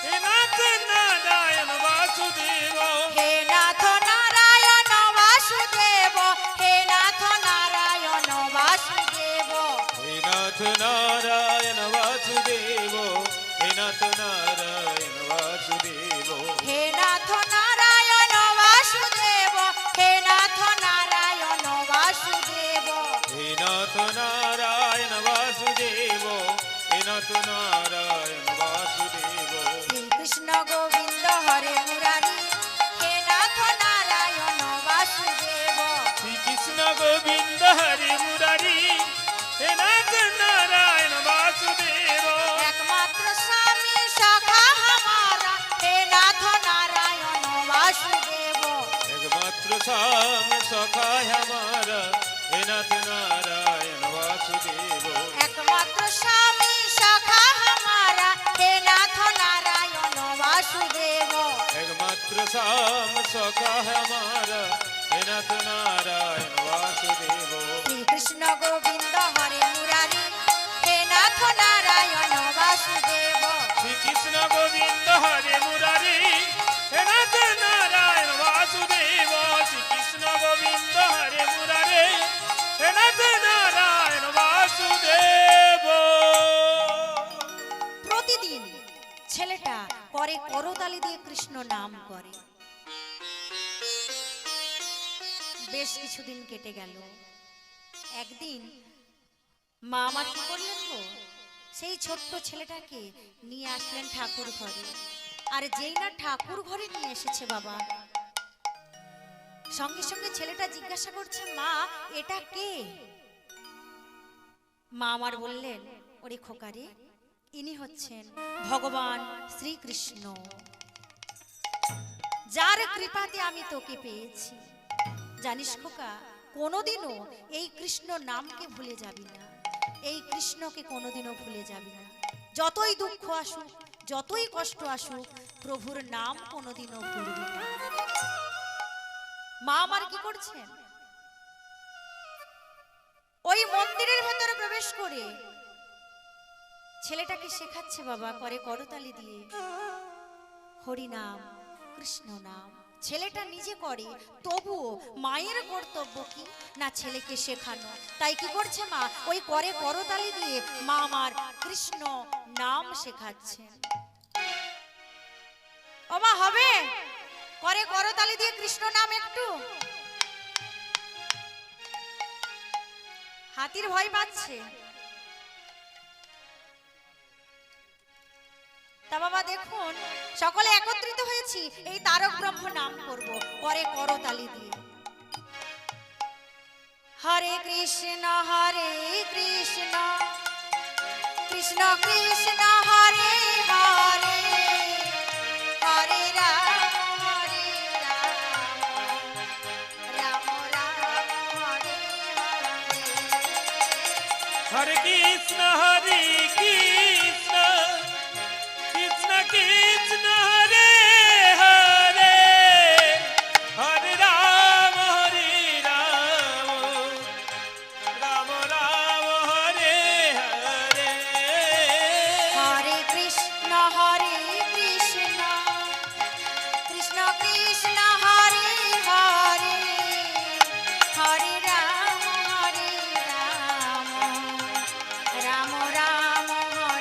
হে নাথ নারায়ণ বাসুদেব। হে নাথ নারায়ণ বাসুদেব, হে নাথ নারায়ণ বাসুদেব। হে নাথ নারায়ণ বাসুদেব, হে নাথ নারায়ণ বাসুদেব। হে নাথ নারায়ণ বাসুদেব, হে নাথ নারায়ণ বাসুদেব। হে নাথ নারায়ণ বাসুদেব, হে নাথ নারায়ণ বাসুদেব। শ্রীকৃষ্ণ গোবিন্দ হরে মুরারি, হে নাথ নারায়ণ বাসুদেব। শ্রীকৃষ্ণ গোবিন্দ হরে মুরারি, হে নাথ নারায়ণ বাসুদেব। একমাত্র স্বামী সখা হামারা, হে নাথ নারায়ণ বাসুদেব। একমাত্র শাম সখায় हमारा, हे नाथ नारायण वासुदेव। একমাত্র স্বামী সখা হামারা, হে নাথ নারায়ণ বাসুদেব। एकमात्र शाम सखा हमारा, हे नाथ नारायण वासुदेव। শ্রীকৃষ্ণ গোবিন্দ হরে মুরারি, হে নাথ নারায়ণ বাসুদেব। श्री कृष्ण गोविंद हरे मुरारी, हे नाथ नारायण वासुदेव। श्री कृष्ण गोविंद हरे मुरारी, हे नाथ नारायण वासुदेव। প্রতিদিন ছেলেটা করে করতালি দিয়ে কৃষ্ণ নাম করে। বেশ কিছুদিন কেটে গেল। একদিন মা আমার কি করলেন গো, সেই ছোট্ট ছেলেটাকে নিয়ে আসলেন ঠাকুর ঘরে। আর যেই না ঠাকুর ঘরে নিয়ে এসেছে বাবা, সঙ্গে সঙ্গে ছেলেটা জিজ্ঞাসা করছে, মা এটা কে? মা আমার বললেন, ওরে খোকারে, ইনি হচ্ছেন ভগবান শ্রীকৃষ্ণ, যার কৃপাতে আমি তোকে পেয়েছি। জানিস খোকা, কোনোদিনও এই কৃষ্ণ নামকে ভুলে যাবি না, এই কৃষ্ণকে কোনোদিনও ভুলে যাবি না। যতই দুঃখ আসুক, যতই কষ্ট আসুক, প্রভুর নাম কোনোদিনও ভুলবি না। মা আমার কি করছেন, ওই মন্দিরের ভেতরে প্রবেশ করে ছেলেটাকে শেখাচ্ছে বাবা করে করতালি দিয়ে হরি নাম, কৃষ্ণ নাম। ছেলেটা নিজে করে, তবুও মায়ের কর্তব্য কি না ছেলেকে শেখানো। তাই কি করছে মা, ওই করে করতালি দিয়ে মা আমার কৃষ্ণ নাম শেখাচ্ছেন। ও মা, হবে করে করতালি দিয়ে কৃষ্ণ নাম একটু? হাতির ভয় পাচ্ছে। তা বাবা দেখুন, সকলে একত্রিত হয়েছি, এই তারক ব্রহ্ম নাম করব করে করতালি দিয়ে। হরে কৃষ্ণ কৃষ্ণ কৃষ্ণ হরে হরে, হরে রাম রাম রাম হরে হরে। हरे कृष्ण कृष्ण कृष्ण हरे हरे, हरे राम राम राम हरे हरे। हरे कृष्ण कृष्ण कृष्ण कृष्ण हरे हरे, हरे राम राम राम हरे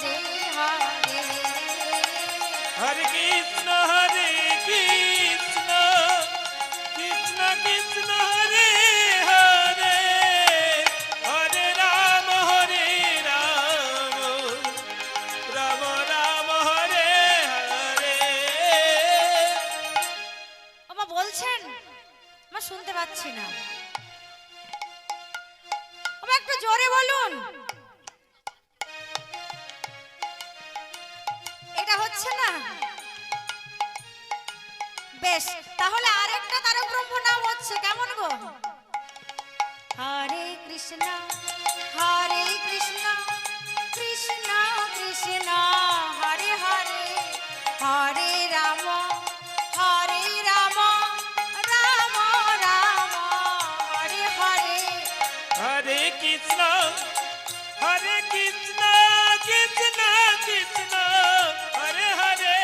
বাবা একটু জোরে বলুন। এটা হচ্ছে না? বেশ, তাহলে আরেকটা তারক ব্রহ্ম নাম হচ্ছে, কেমন গো? হরে কৃষ্ণ হরে কৃষ্ণ কৃষ্ণ কৃষ্ণ হরে হরে, হরে রাম হরে রাম রাম রাম হরে হরে। হরে কৃষ্ণ কৃষ্ণ কৃষ্ণ হরে হরে,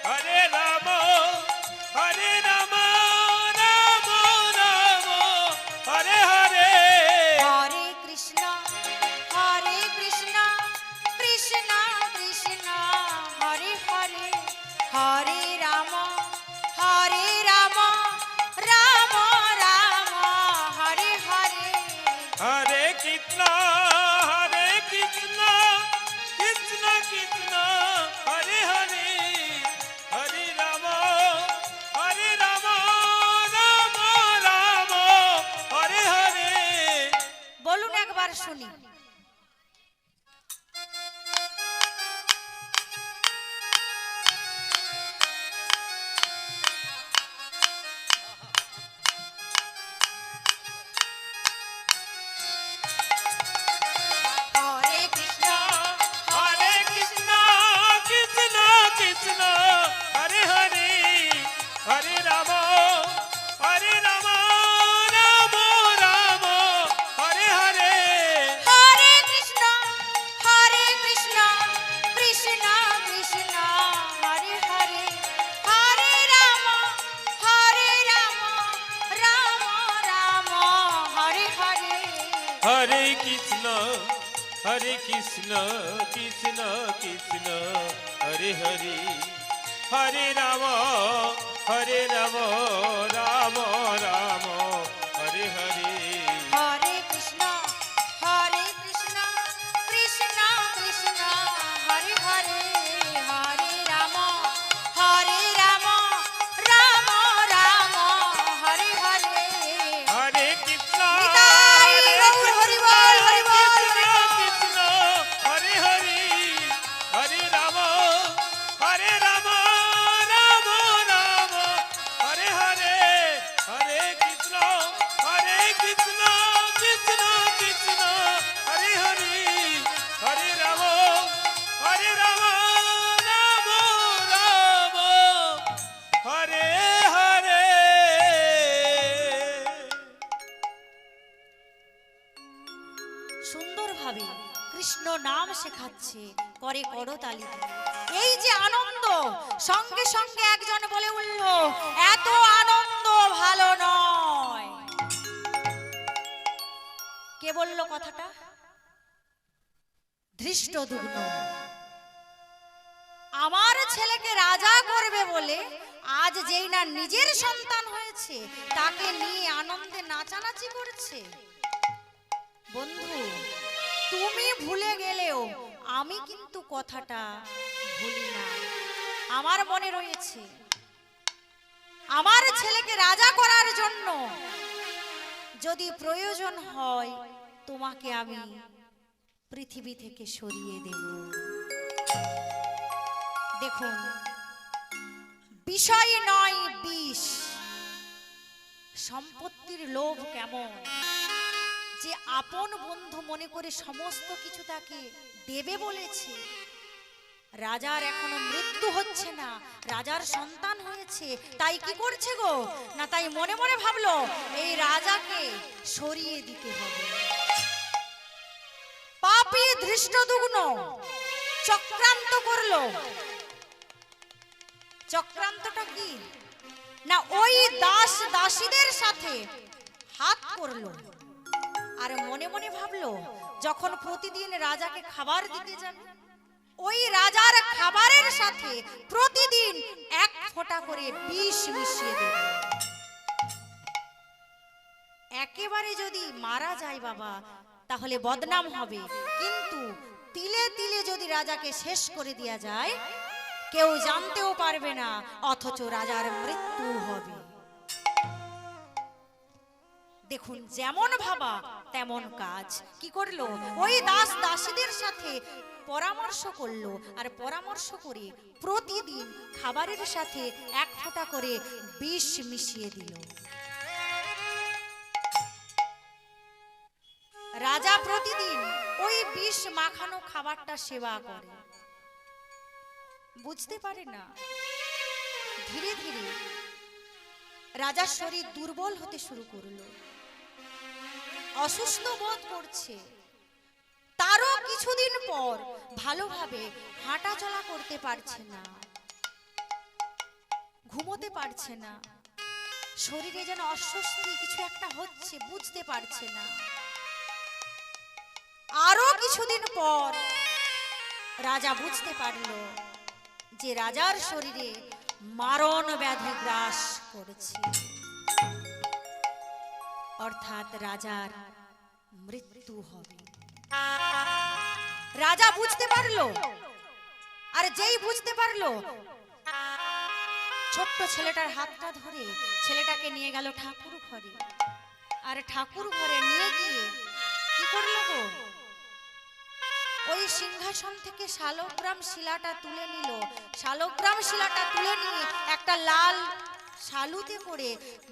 হরে রাম রাম রাম হরে হরে। হরে কৃষ্ণ কৃষ্ণ কৃষ্ণ কৃষ্ণ হরে হরে, হরে রাম রাম রাম হরে হরে। হরে কৃষ্ণ কৃষ্ণ কৃষ্ণ হরে হরে, হরে রাম রাম রাম হরে হরে। বলুন একবার শুনি। হরে কৃষ্ণ হরে কৃষ্ণ কৃষ্ণ কৃষ্ণ হরে হরে, হরে রাম রাম রাম হরে হরে। হরে কৃষ্ণ কৃষ্ণ কৃষ্ণ কৃষ্ণ হরে হরে, হরে রাম রাম রাম হরে হরে। হরে কৃষ্ণ কৃষ্ণ কৃষ্ণ কৃষ্ণ হরে হরে, হরে রাম রাম রাম হরে হরে। হরে কৃষ্ণ কৃষ্ণ কৃষ্ণ কৃষ্ণ হরে হরে, হরে রাম রাম রাম হরে হরে। হরে কৃষ্ণ নিতাই গৌর হরি বল, হরি বল। কৃষ্ণ হরে হরে, হরে রাম রাম রাম হরে হরে, হরে কৃষ্ণ কৃষ্ণ কৃষ্ণ হরে হরে, হরে রাম রাম রাম হরে হরে। সুন্দরভাবে কৃষ্ণ নাম শেখাচ্ছে, করে করতালি দিয়ে। এই যে আনন্দ, সঙ্গে সঙ্গে একজন বলে উঠল, এত আনন্দ ভালো নয়। কে বলল কথাটা? ধৃষ্টদ্যুম্ন। আমার ছেলেকে রাজা করবে বলে আজ যেই না নিজের সন্তান হয়েছে তাকে নিয়ে আনন্দে নাচানাচি করছে। বন্ধু, তুমি ভুলে গেলেও আমি কিন্তু কথাটা ভুলি না, আমার মনে রয়েছে। আমার ছেলেকে রাজা করার জন্য যদি প্রয়োজন হয় তোমাকে আমি পৃথিবী থেকে সরিয়ে দেব। দেখুন, বিষয় নয় বিষ। সম্পত্তির লোভ কেমন, যে আপন বন্ধু মনে করে সমস্ত কিছু তাকে দেবে বলেছে। রাজার এখনো মৃত্যু হচ্ছে না, রাজার সন্তান হয়েছে, তাই কি করছে গো না, তাই মনে মনে ভাবলো এই রাজাকে সরিয়ে দিতে হবে। পাপী ধৃষ্টদ্যুম্ন চক্রান্ত করলো। চক্রান্তটা কি না, ওই দাস দাসীদের সাথে হাত করলো আর মনে মনে ভাবলো যখন প্রতিদিন রাজাকে খাবার দিতে যাবে, ওই রাজার খাবারের সাথে প্রতিদিন এক ফোঁটা করে বিষ মিশিয়ে দেবে। একেবারে যদি মারা যায় বাবা তাহলে বদনাম হবে, কিন্তু তিলে তিলে যদি রাজাকে শেষ করে দেয়া যায় কেউ জানতেও পারবে না, অথচ রাজার মৃত্যু হবে। দেখুন যেমন ভাবা তেমন কাজ। কি করলো? ওই দাস দাসীদের সাথে পরামর্শ করলো, আর পরামর্শ করে প্রতিদিন খাবারের সাথে এক ফোঁটা করে বিষ মিশিয়ে দিল। রাজা প্রতিদিন ওই বিষ মাখানো খাবারটা সেবা করে। বুঝতে পারে না, ধীরে ধীরে রাজার শরীর দুর্বল হতে শুরু করলো, অসুস্থ বোধ করছে। তারও কিছুদিন পর ভালোভাবে হাঁটা চলা করতে পারছে না, ঘুমোতে পারছে না, শরীরে যেন অস্বস্তি কিছু একটা হচ্ছে, বুঝতে পারছে না। আরো কিছুদিন পর রাজা বুঝতে পারল যে রাজার শরীরে মারণ ব্যাধি গ্রাস করেছে, অর্থাৎ রাজার মৃত্যু হবে। রাজা বুঝতে পারলো, আর যেই বুঝতে পারলো, ছোট্ট ছেলেটার হাতটা ধরে ছেলেটাকে নিয়ে গেল ঠাকুর ঘরে। আর ঠাকুর ঘরে নিয়ে গিয়ে কি করলো গো? ওই সিংহাসন থেকে শালগ্রাম শিলাটা তুলে নিল। শালগ্রাম শিলাটা তুলে নিয়ে একটা লাল শালুতে করে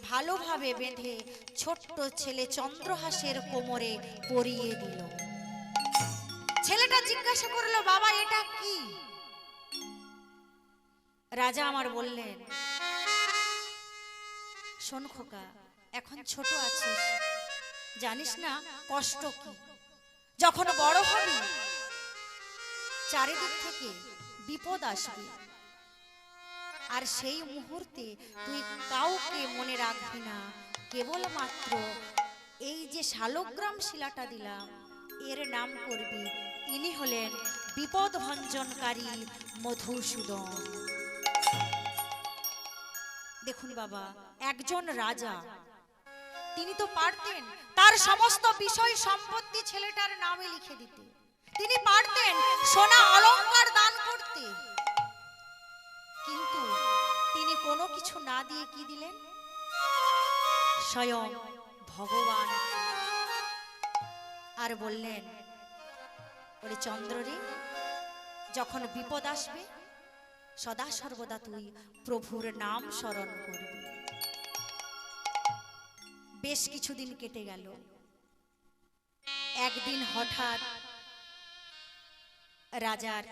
ভালোভাবে বেঁধে ছোট্ট ছেলে চন্দ্রহাসের কোমরে পরিয়ে দিল। ছেলেটা জিজ্ঞাসা করলো, বাবা এটা কি? রাজা আমার বললেন, শোন খোকা, এখন ছোট আছিস, জানিস না কষ্ট কি। যখন বড় হবি চারিদিক থেকে বিপদ আসবে, আর সেই মুহূর্তে তুই কাউকে মনে রাখবি না, কেবলমাত্র এই যে শালগ্রাম শিলাটা দিলাম এর নাম করবি, ইনি হলেন বিপদ ভঞ্জনকারী মধুসূদন। দেখুন বাবা, একজন রাজা, তিনি তো পারতেন তার সমস্ত বিষয় সম্পত্তি ছেলেটার নামে লিখে দিতে, তিনি পারতেন সোনা অলংকার দান করতে, কিন্তু তিনি কোনো কিছু না দিয়ে কি দিলেন? স্বয়ং ভগবান। আর বললেন, ওরে চন্দ্র রে, যখন বিপদ আসবে সদা সর্বদা তুই প্রভুর নাম স্মরণ করবি। বেশ কিছুদিন কেটে গেল। একদিন হঠাৎ রাজার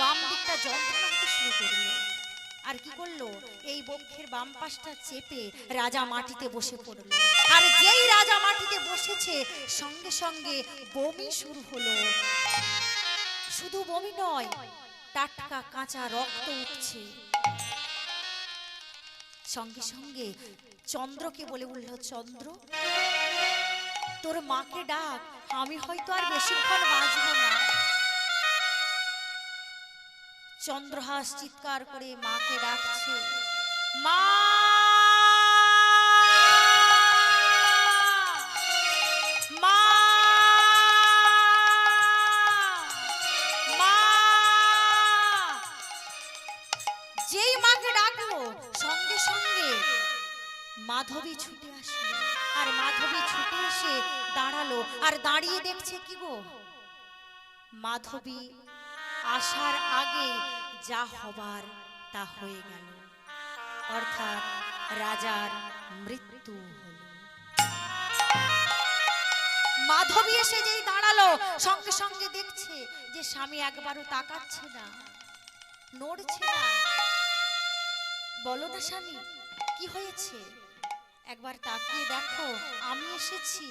বাম দিকটা যন্ত্রণা হতে শুরু করলো। আর কি করলো? এই বক্ষের বাম পাশটা চেপে রাজা মাটিতে বসে পড়ল। আর যেই রাজা মাটিতে বসেছে সঙ্গে সঙ্গে বমি শুরু হলো। শুধু বমি নয়, টাটকা কাঁচা রক্ত উঠছে। সঙ্গে সঙ্গে চন্দ্রকে বলে উঠল, চন্দ্র তোর মাকে ডাক, আমি হয়তো আর বেশিক্ষণ বাঁচব না। চন্দ্রহাস চিৎকার করে মাকে ডাকছে, মা মা মা। যেই মাকে ডাকলো সঙ্গে সঙ্গে মাধবী ছুটে আসলো। আর মাধবী ছুটে এসে দাঁড়ালো, আর দাঁড়িয়ে দেখছে কি গো, মাধবী আসার আগে যা হবার তা হয়ে গেল, অর্থাৎ রাজার মৃত্যু হলো। মাধবী এসে যেই দাঁড়ালো সঙ্গে সঙ্গে দেখছে যে স্বামী একবারও তাকাচ্ছে না, নড়ছে না। বলো না স্বামী, কি হয়েছে? একবার তাকিয়ে দেখো, আমি এসেছি,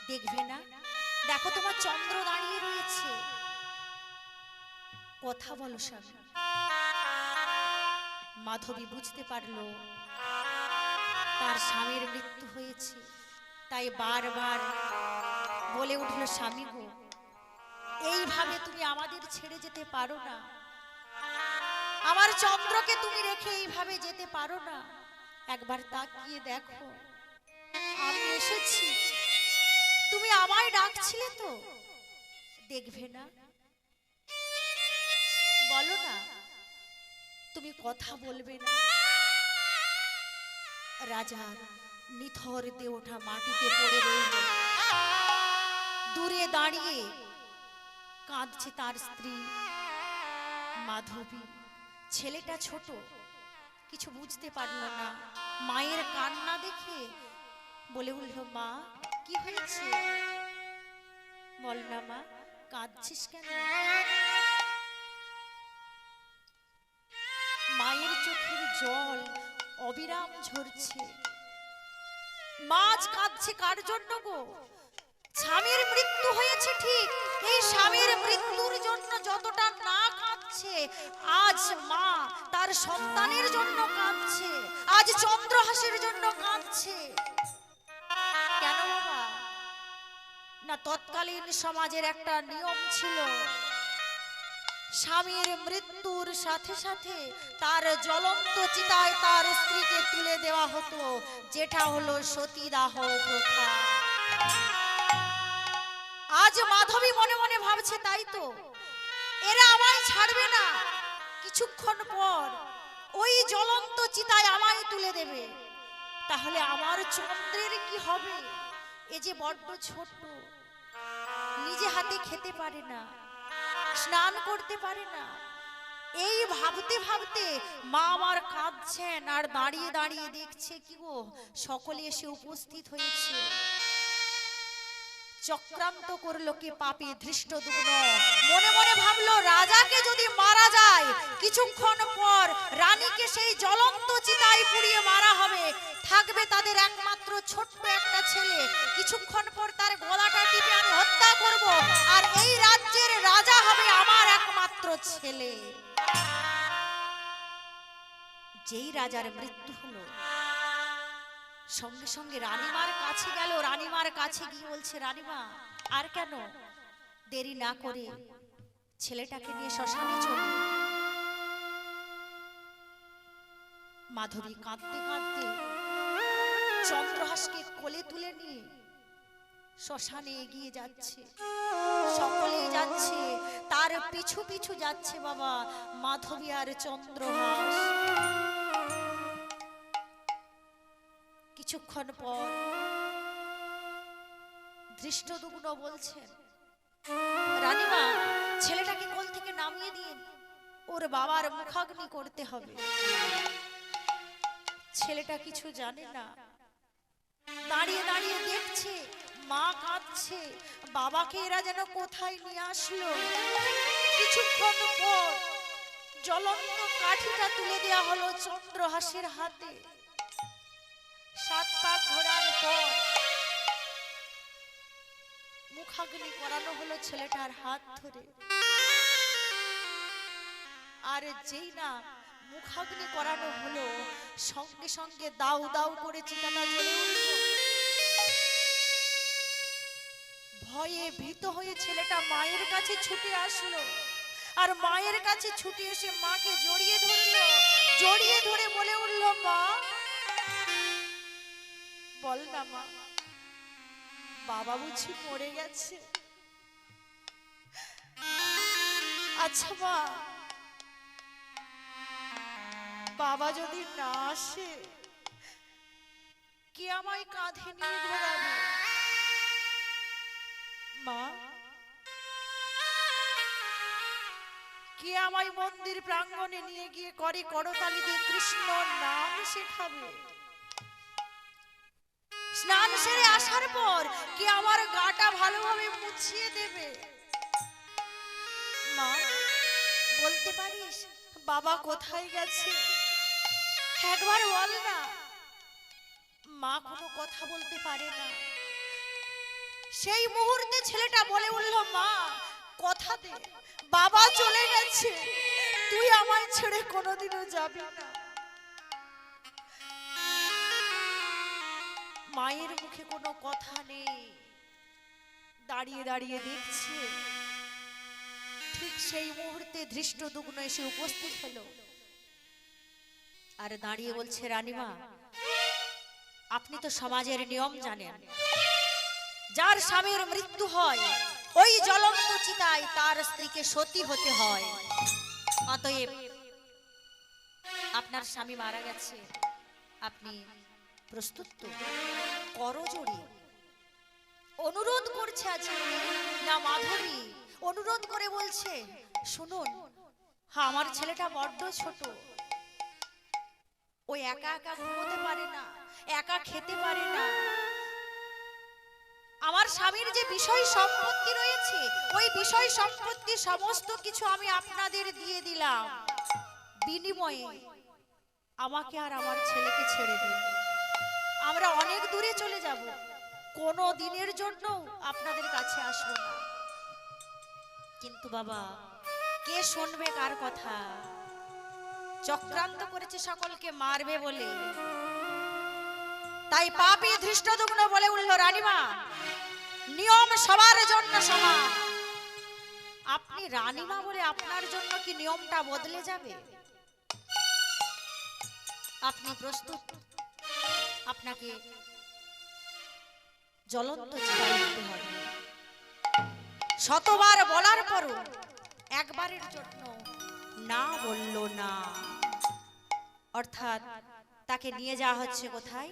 দেখবে না? দেখো তোমার চন্দ্র দাঁড়িয়ে রয়েছে, কথা বলো স্বামী। মাধবী বুঝতে পারলো তার স্বামীর মৃত্যু হয়েছে, তাই বারবার বলে উঠল, স্বামী গো, এইভাবে তুমি আমাদের ছেড়ে যেতে পারো না, আমার চন্দ্রকে তুমি রেখে এইভাবে যেতে পারো না। একবার তাকিয়ে দেখো, আমি এসেছি, তুমি আমায় ডাকছিলে তো, দেখবে না? বলো না, তুমি কথা বলবে না? রাজার নিথর দেহটা মাটিতে পড়ে রইল। দূরে দাঁড়িয়ে কাঁদছে তার স্ত্রী মাধবী। ছেলেটা ছোট, কিছু বুঝতে পারল না। মায়ের কান্না দেখে বলে উঠল, মা কি হয়েছে? বল না মা, কাঁদছিস কেন? মায়ের চোখের জল অবিরাম ঝরছে। মা আজ কাঁদছে কার জন্য গো? স্বামীর মৃত্যু হয়েছে ঠিক, এই স্বামীর মৃত্যুর জন্য যতটা না কাঁদছে, আজ মা তার সন্তানের জন্য কাঁদছে, আজ চন্দ্রহাসের জন্য কাঁদছে। কেন বাবা? না তৎকালীন সমাজের একটা নিয়ম ছিল, স্বামীর মৃত্যুর সাথে সাথে তার জ্বলন্ত চিতায় তার স্ত্রীকে তুলে দেওয়া হতো, যেটা হলো সতীদাহ প্রথা। আজ মাধবী মনে মনে ভাবছে, তাই তো, এরা আমায় ছাড়বে না, কিছুক্ষণ পর ওই জ্বলন্ত চিতায় আমায় তুলে দেবে। তাহলে আমার চন্দ্রের কি হবে? এ যে বড্ড ছোট, নিজে হাতে খেতে পারে না, স্নান করতে পারে না। এই ভাবতে ভাবতে মা আমার কাঁদছেন, আর দাঁড়িয়ে দাঁড়িয়ে দেখছে কি গো, সকলে এসে উপস্থিত হয়েছে। চক্রান্ত করলো কে পাপী ধৃষ্টদ্যুম্ন। মনে মনে ভাবলো, রাজাকে যদি মারা যায়, কিছুক্ষণ পর রানীকে সেই জ্বলন্ত চিতায় পুড়িয়ে মারা হবে, থাকবে তাদের একমাত্র ছোট্ট একটা ছেলে। কিছুক্ষণ পর তার গলাটা টিপে আমি হত্যা করব, আর এই রাজ্যের রাজা হবে আমার একমাত্র ছেলে। যেই রাজার মৃত্যু হলো, সঙ্গে সঙ্গে রানীমার কাছে গেল। রানীমার কাছে গিয়ে বলছে, রানীমা আর কেন, দেরি না করে ছেলেটাকে নিয়ে শ্মশানে চলে। মাধবী কাঁদতে কাঁদতে চন্দ্রহাসকে কোলে তুলে নিয়ে শ্মশানে এগিয়ে যাচ্ছে। সকলেই যাচ্ছে, তার পিছু পিছু যাচ্ছে বাবা মাধবী আর চন্দ্রহাস। কিছুক্ষণ পর ধৃষ্টদ্যুম্ন বলছেন, রানীমা ছেলেটাকে কোল থেকে নামিয়ে দিন, ওর বাবার মুখাগ্নি করতে হবে। ছেলেটা কিছু জানে না, দাঁড়িয়ে দাঁড়িয়ে দেখছে মা কাঁদছে, বাবাকে এরা যেন কোথায় নিয়ে আসলো। কিছুক্ষণ পর জ্বলন্ত কাঠিটা তুলে দেওয়া হলো চন্দ্রহাসের হাতে। 7 পাক ঘোরার পর মুখাগ্নি করানো হলো ছেলেটার হাত ধরে। আর যেই না মুখাগ্নি করানো হলো, সঙ্গে সঙ্গে দাউ দাউ করে চিতাটা জ্বলে উঠল। ভয়ে ভীত হয়ে ছেলেটা মায়ের কাছে ছুটে আসলো, আর মায়ের কাছে ছুটে এসে মাকে জড়িয়ে ধরলো। জড়িয়ে ধরে বলে উঠল, মা বল না মা, বাবা বুঝি মরে গেছে? আচ্ছা মা, বাবা যদি না আসে, কে আমায় কাঁধে নিয়ে ঘোরাবে? মা, কে আমায় মন্দির প্রাঙ্গণে নিয়ে গিয়ে করে করতালি দিয়ে কৃষ্ণ নাম শেখাবে? স্নান সেরে আসার পর কে আমার গাটা ভালোভাবে মুছিয়ে দেবে? মা, বলতে পারিস বাবা কোথায় গেছে? একবার বল না। মা কোনো কথা বলতে পারে না। সেই মুহূর্তে ছেলেটা বলে উঠল, মা কথা দে, বাবা চলে গেছে, তুই আমায় ছেড়ে কোনোদিনও যাবি না। মায়ের মুখে কোনো কথা নেই, দাঁড়িয়ে দাঁড়িয়ে দেখছে। ঠিক সেই মুহূর্তে ধৃষ্টদ্যুম্ন এসে উপস্থিত হলো, আর দাঁড়িয়ে বলছে, রানীমা আপনি তো সমাজের নিয়ম জানেন, যার স্বামীর মৃত্যু হয় ওই জ্বলন্ত চিতায় তার স্ত্রীকে সতী হতে হয়। অতএব আপনার স্বামী মারা গেছে, আপনি প্রস্তুত তো? করজোড়ে অনুরোধ করছে আজকে না মাধবী, অনুরোধ করে বলছে, শুনুন, হ্যাঁ আমার ছেলেটা বড্ড ছোট, ও একা একা ঘুমোতে পারে না, একা খেতে পারে না। আমার স্বামীর যে বিষয় সম্পত্তি রয়েছে, ওই বিষয় সম্পত্তি সমস্ত কিছু আমি আপনাদের দিয়ে দিলাম, বিনিময়ে আমাকে আর আমার ছেলেকে ছেড়ে দিন। আমরা অনেক দূরে চলে যাব, কোনো দিনের জন্য আপনাদের কাছে আসবো না। কিন্তু বাবা, কে শুনবে কার কথা? চক্রান্ত করেছে সকলকে মারবে বলে। তাই পাপী ধৃষ্টদ্যুম্ন বলে উঠল, রানীমা, নিয়ম সবার জন্য সমান। আপনি রানীমা বলে আপনার জন্য কি নিয়মটা বদলে যাবে? আপনি প্রস্তুত? আপনাকে জ্বলন্ত চিতায় দিতে হবে। শতবার বলার পরও একবারের জন্য না বলল না। অর্থাৎ তাকে নিয়ে যাওয়া হচ্ছে কোথায়?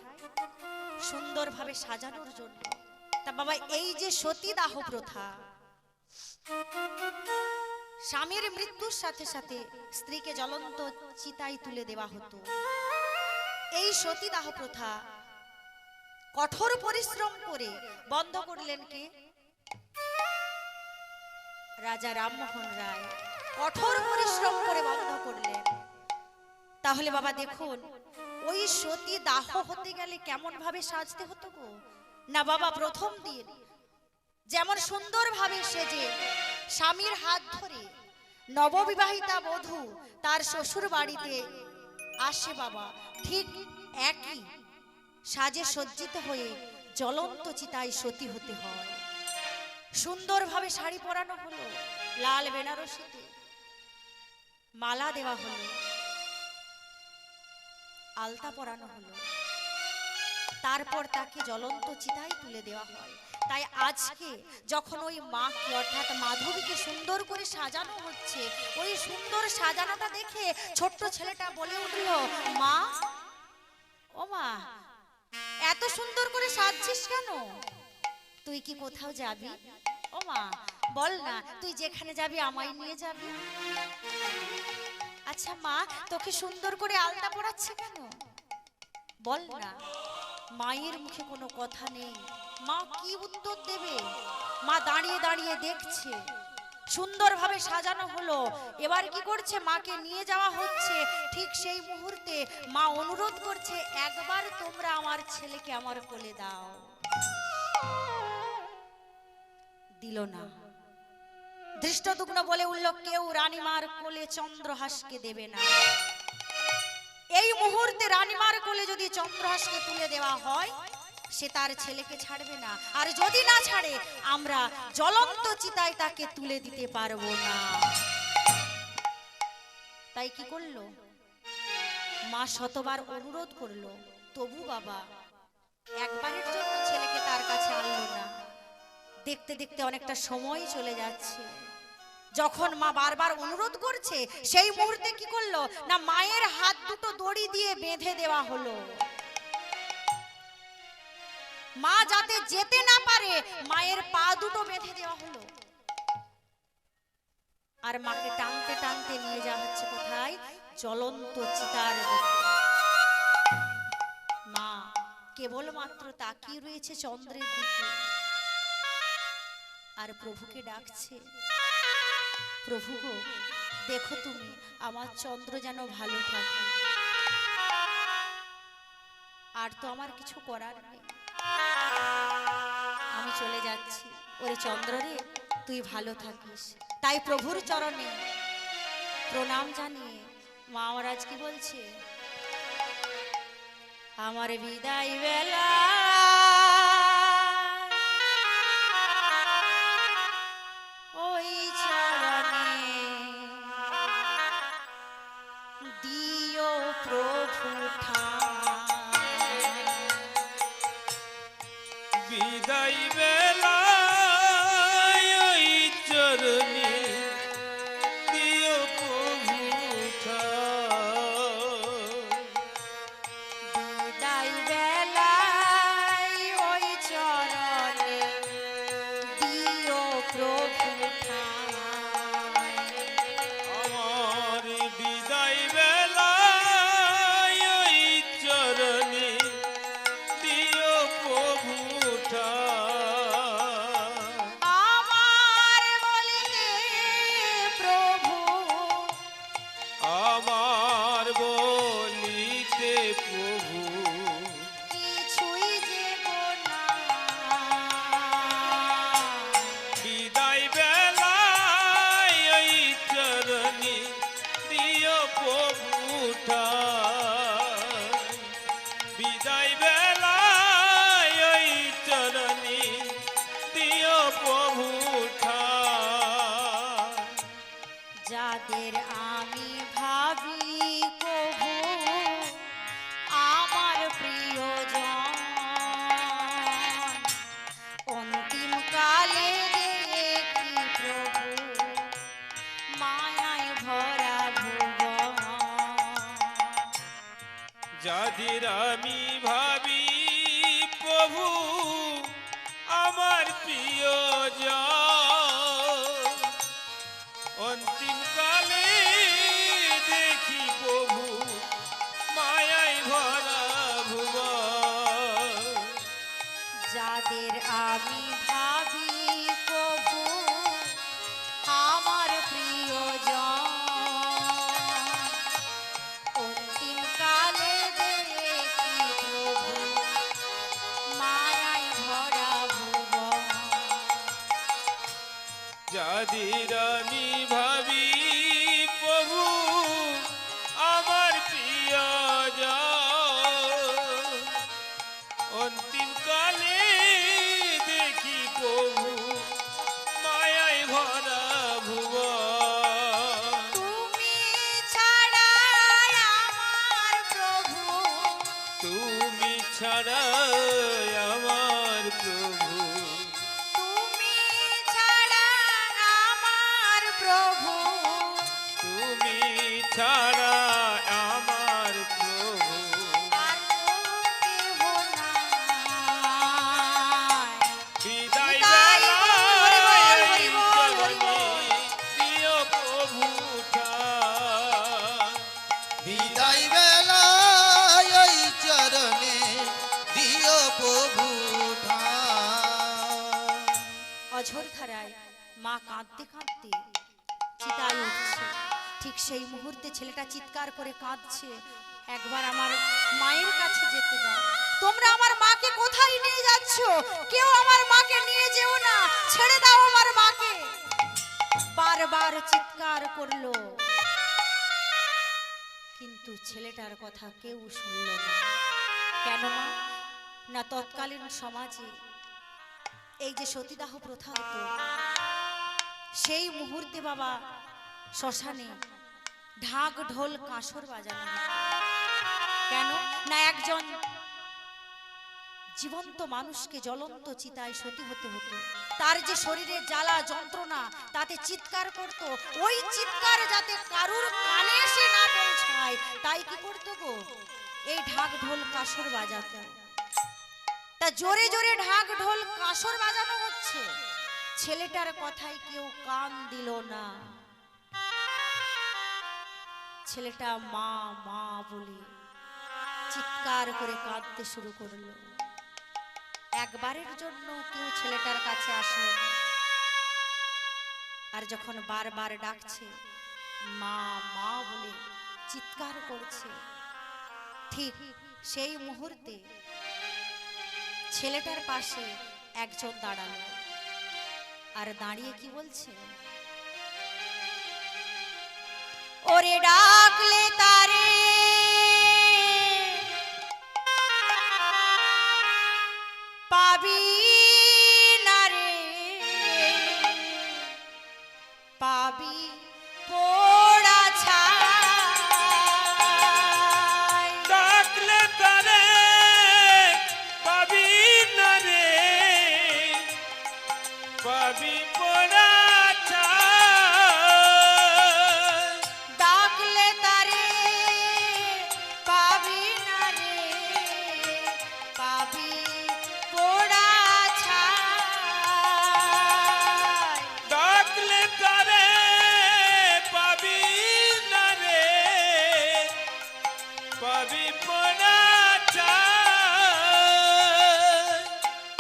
সুন্দরভাবে সাজানোর জন্য। তা বাবা, এই যে সতীদাহ প্রথা, স্বামীর মৃত্যুর সাথে সাথে স্ত্রীকে জ্বলন্ত চিতায় তুলে দেওয়া হতো, এই সতীদাহ প্রথা কঠোর পরিশ্রম করে বন্ধ করলেন কে? রাজা রামমোহন রায় কঠোর পরিশ্রম করে বন্ধ করলেন। তাহলে বাবা দেখুন, ওই সতী দাহ হতে গেলে কেমন ভাবে সাজতে হতো গো? না বাবা, প্রথম দিন যেমন সুন্দরভাবে সেজে স্বামীর হাত ধরে নববিবাহিতা বধূ তার শ্বশুর বাড়িতে আসে বাবা, ঠিক একই সাজে সজ্জিত হয়ে জ্বলন্ত চিতায় সতী হতে হয়। সুন্দরভাবে শাড়ি পরানো হলো, লাল বেনারসিতে মালা দেওয়া হলো, আলতা পরানো হলো, তারপর তাকে জ্বলন্ত চিতায় তুলে দেওয়া হয়। তাই আজকে যখন ওই মাকে অর্থাৎ মাধবীকে সুন্দর করে সাজানো হচ্ছে, ওই সুন্দর সাজানোটা দেখে ছোট্ট ছেলেটা বলে উঠল, মা, ও মা, এত সুন্দর করে সাজছিস কেন? তুই কি কোথাও যাবি? ও মা, বল না, তুই যেখানে যাবি আমায় নিয়ে যাবি। আচ্ছা মা, তোকে সুন্দর করে আলতা পরাচ্ছে কেন? বল না। মায়ের মুখে কোনো কথা নেই, মা কি উত্তর দেবে? মা দাঁড়িয়ে দাঁড়িয়ে দেখছে, সুন্দরভাবে সাজানো হলো, এবার কি করছে? মাকে নিয়ে যাওয়া হচ্ছে। ঠিক সেই মুহূর্তে মা অনুরোধ করছে, একবার তোমরা আমার ছেলেকে আমার কোলে দাও। দিল না। ধৃষ্টদ্যুম্ন বলে উঠল, কেউ রানীমার কোলে চন্দ্রহাসকে দেবে না। এই মুহূর্তে রানীমার কোলে যদি চন্দ্রহাসকে তুলে দেওয়া হয়, সে তার ছেলেকে ছাড়বে না, আর যদি না ছাড়ে আমরা জ্বলন্ত চিতায় তাকে তুলে দিতে পারবো না। তাই কি করলো? মা শতবার অনুরোধ করলো, তবু বাবা একবারের জন্য ছেলেকে তার কাছে আনলো না। দেখতে দেখতে অনেকটা সময় চলে যাচ্ছে। যখন মা বারবার অনুরোধ করছে, সেই মুহূর্তে কি করলো না, মায়ের হাত দুটো দড়ি দিয়ে বেঁধে দেওয়া হলো। মা যাতে যেতে না পারে, মায়ের পা দুটো বেঁধে দেওয়া হলো। আর মাকে টানতে টানতে নিয়ে যাওয়া হচ্ছে কোথায়? জ্বলন্ত চিতার দিকে। মা কেবলমাত্র তাকিয়ে রয়েছে চন্দ্রের দিকে, আর প্রভুকে ডাকছে, প্রভু গো, দেখো তুমি আমার চন্দ্র যেন ভালো থাকে। আর তো আমার কিছু করার নেই, আমি চলে যাচ্ছি। ওরে চন্দ্র রে, তুই ভালো থাকিস। তাই প্রভুর চরণে প্রণাম জানিয়ে মা মহারাজ কি বলছে, আমার বিদায় বেলা ওই চরণে দিও প্রভু ঠাঁই। বিদায় বেলায় ওই চরণে দিও প্রভু ঠাঁই। বিদায় বেলা যাদের আমি ভাবি প্রভু আমার প্রিয়জন, অন্তিম কালে দেখি প্রভু মায়ায় ভরা ভুবন। যাদের আমি ভাবি প্রভু আমার প্রিয়জন, অন্তিম কালে দেখি প্রভু মায়ায় ভরা ভুবন। যাদের আমি ভাবি প্রভু আমার প্রিয়জন, অন্তিম কালে দেখি প্রভু মায়ায় ভরা ভুবন। তুমি ছাড়া আমার প্রভু, তুমি ছাড়া আমার প্রভু, তুমি ছাড়া আমার প্রভু, তুমি ছাড়া আমার প্রভু। আর কেহ নাই। বিদায় বিদায় বেলায় হরি বল, হরি বল, হরি বল। প্রিয় প্রভু ঠাই। বিদায় বেলায় ওই চরণে দিও প্রভু ঠাই। অঝোর ধারায় মা কাঁদতে কাঁদতে চিতায় উঠছে। ঠিক সেই মুহূর্তে ছেলেটা চিৎকার করে কাঁদছে, একবার আমার মায়ের কাছে যেতে দাও। তোমরা আমার মাকে কোথায় নিয়ে যাচ্ছ? কেউ আমার মাকে নিয়ে যেও না, ছেড়ে দাও আমার মাকে। বারবার চিৎকার করলো, কিন্তু ছেলেটার কথা কেউ শুনল না। কেন মা? না তৎকালীন সমাজে এই যে সতীদাহ প্রথা হতো, সেই মুহূর্তে বাবা শ্মশানে ঢাক ঢোল কাঁসর বাজানো হতো। কেন না একজন জীবন্ত মানুষকে জ্বলন্ত চিতায় সতী হতে হতো, তার যে শরীরে জ্বালা যন্ত্রণা তাতে চিৎকার করত, ওই চিৎকার যাতে কারুর কানে এসে না পৌঁছায়, তাই কি করতো গো? এই ঢাক ঢোল কাঁসর বাজাতো। তা জোরে জোরে ঢাক ঢোল কাঁসর বাজানো হচ্ছে, ছেলেটার কথায় কেউ কান দিল না। ছেলেটা মা মা বলে চিৎকার করে কাঁদতে শুরু করলো। একবারের জন্য কেউ ছেলেটার কাছে আসলো না। আর যখন বারবার ডাকছে, মা মা বলে চিৎকার করছে, ঠিক সেই মুহূর্তে ছেলেটার পাশে একজন দাঁড়ালো। আর দাঁড়িয়ে কি বলছে? ওরে ডাকলে তারে পাবি না রে, পাবি পোড়া ছাই। ডাকলে তারে পাবি না রে, পাবি পোড়া ছাই। ডাকলে তারে পাবি না রে, পাবি পোড়া ছাই। ডাকলে তারে পাবি না রে, পাবি পোড়া ছাই।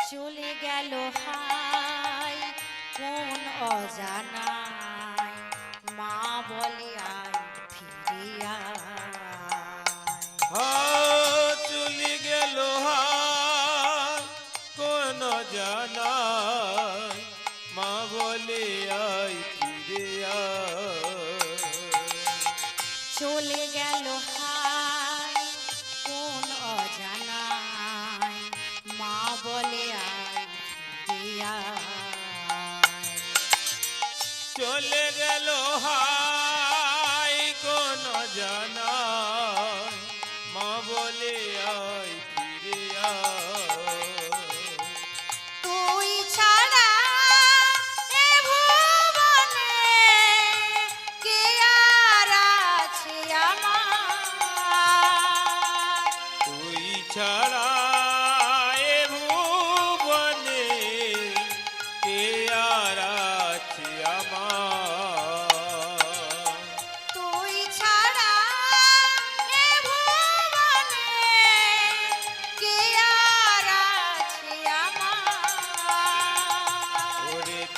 চলে গেল হাই কোন অজানায়, মা বলে আয় ফিরে আয়। চলে গেল হায় কোন জানাই, মা বলে আয় ফিরে আয়। চলে গেল হাই কোন অজানায়, মা বলে আয় ফিরে আয়।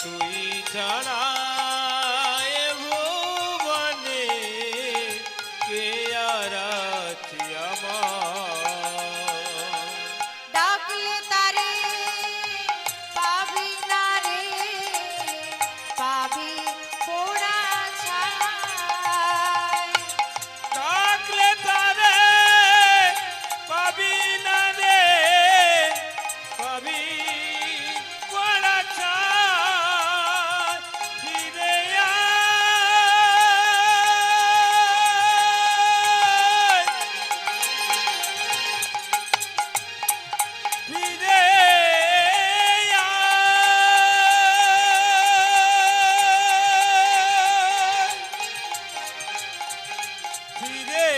তুই ছাড়া এ ভুবনে কে আর আছে আমার? ডাকলে তারে পাবি না রে, পাবি পোড়া ছাই। ডাকলে তারে পাবি না রে, পাবি পড়া ছাই। ফিরে আয়, ফিরে আয়, ফিরে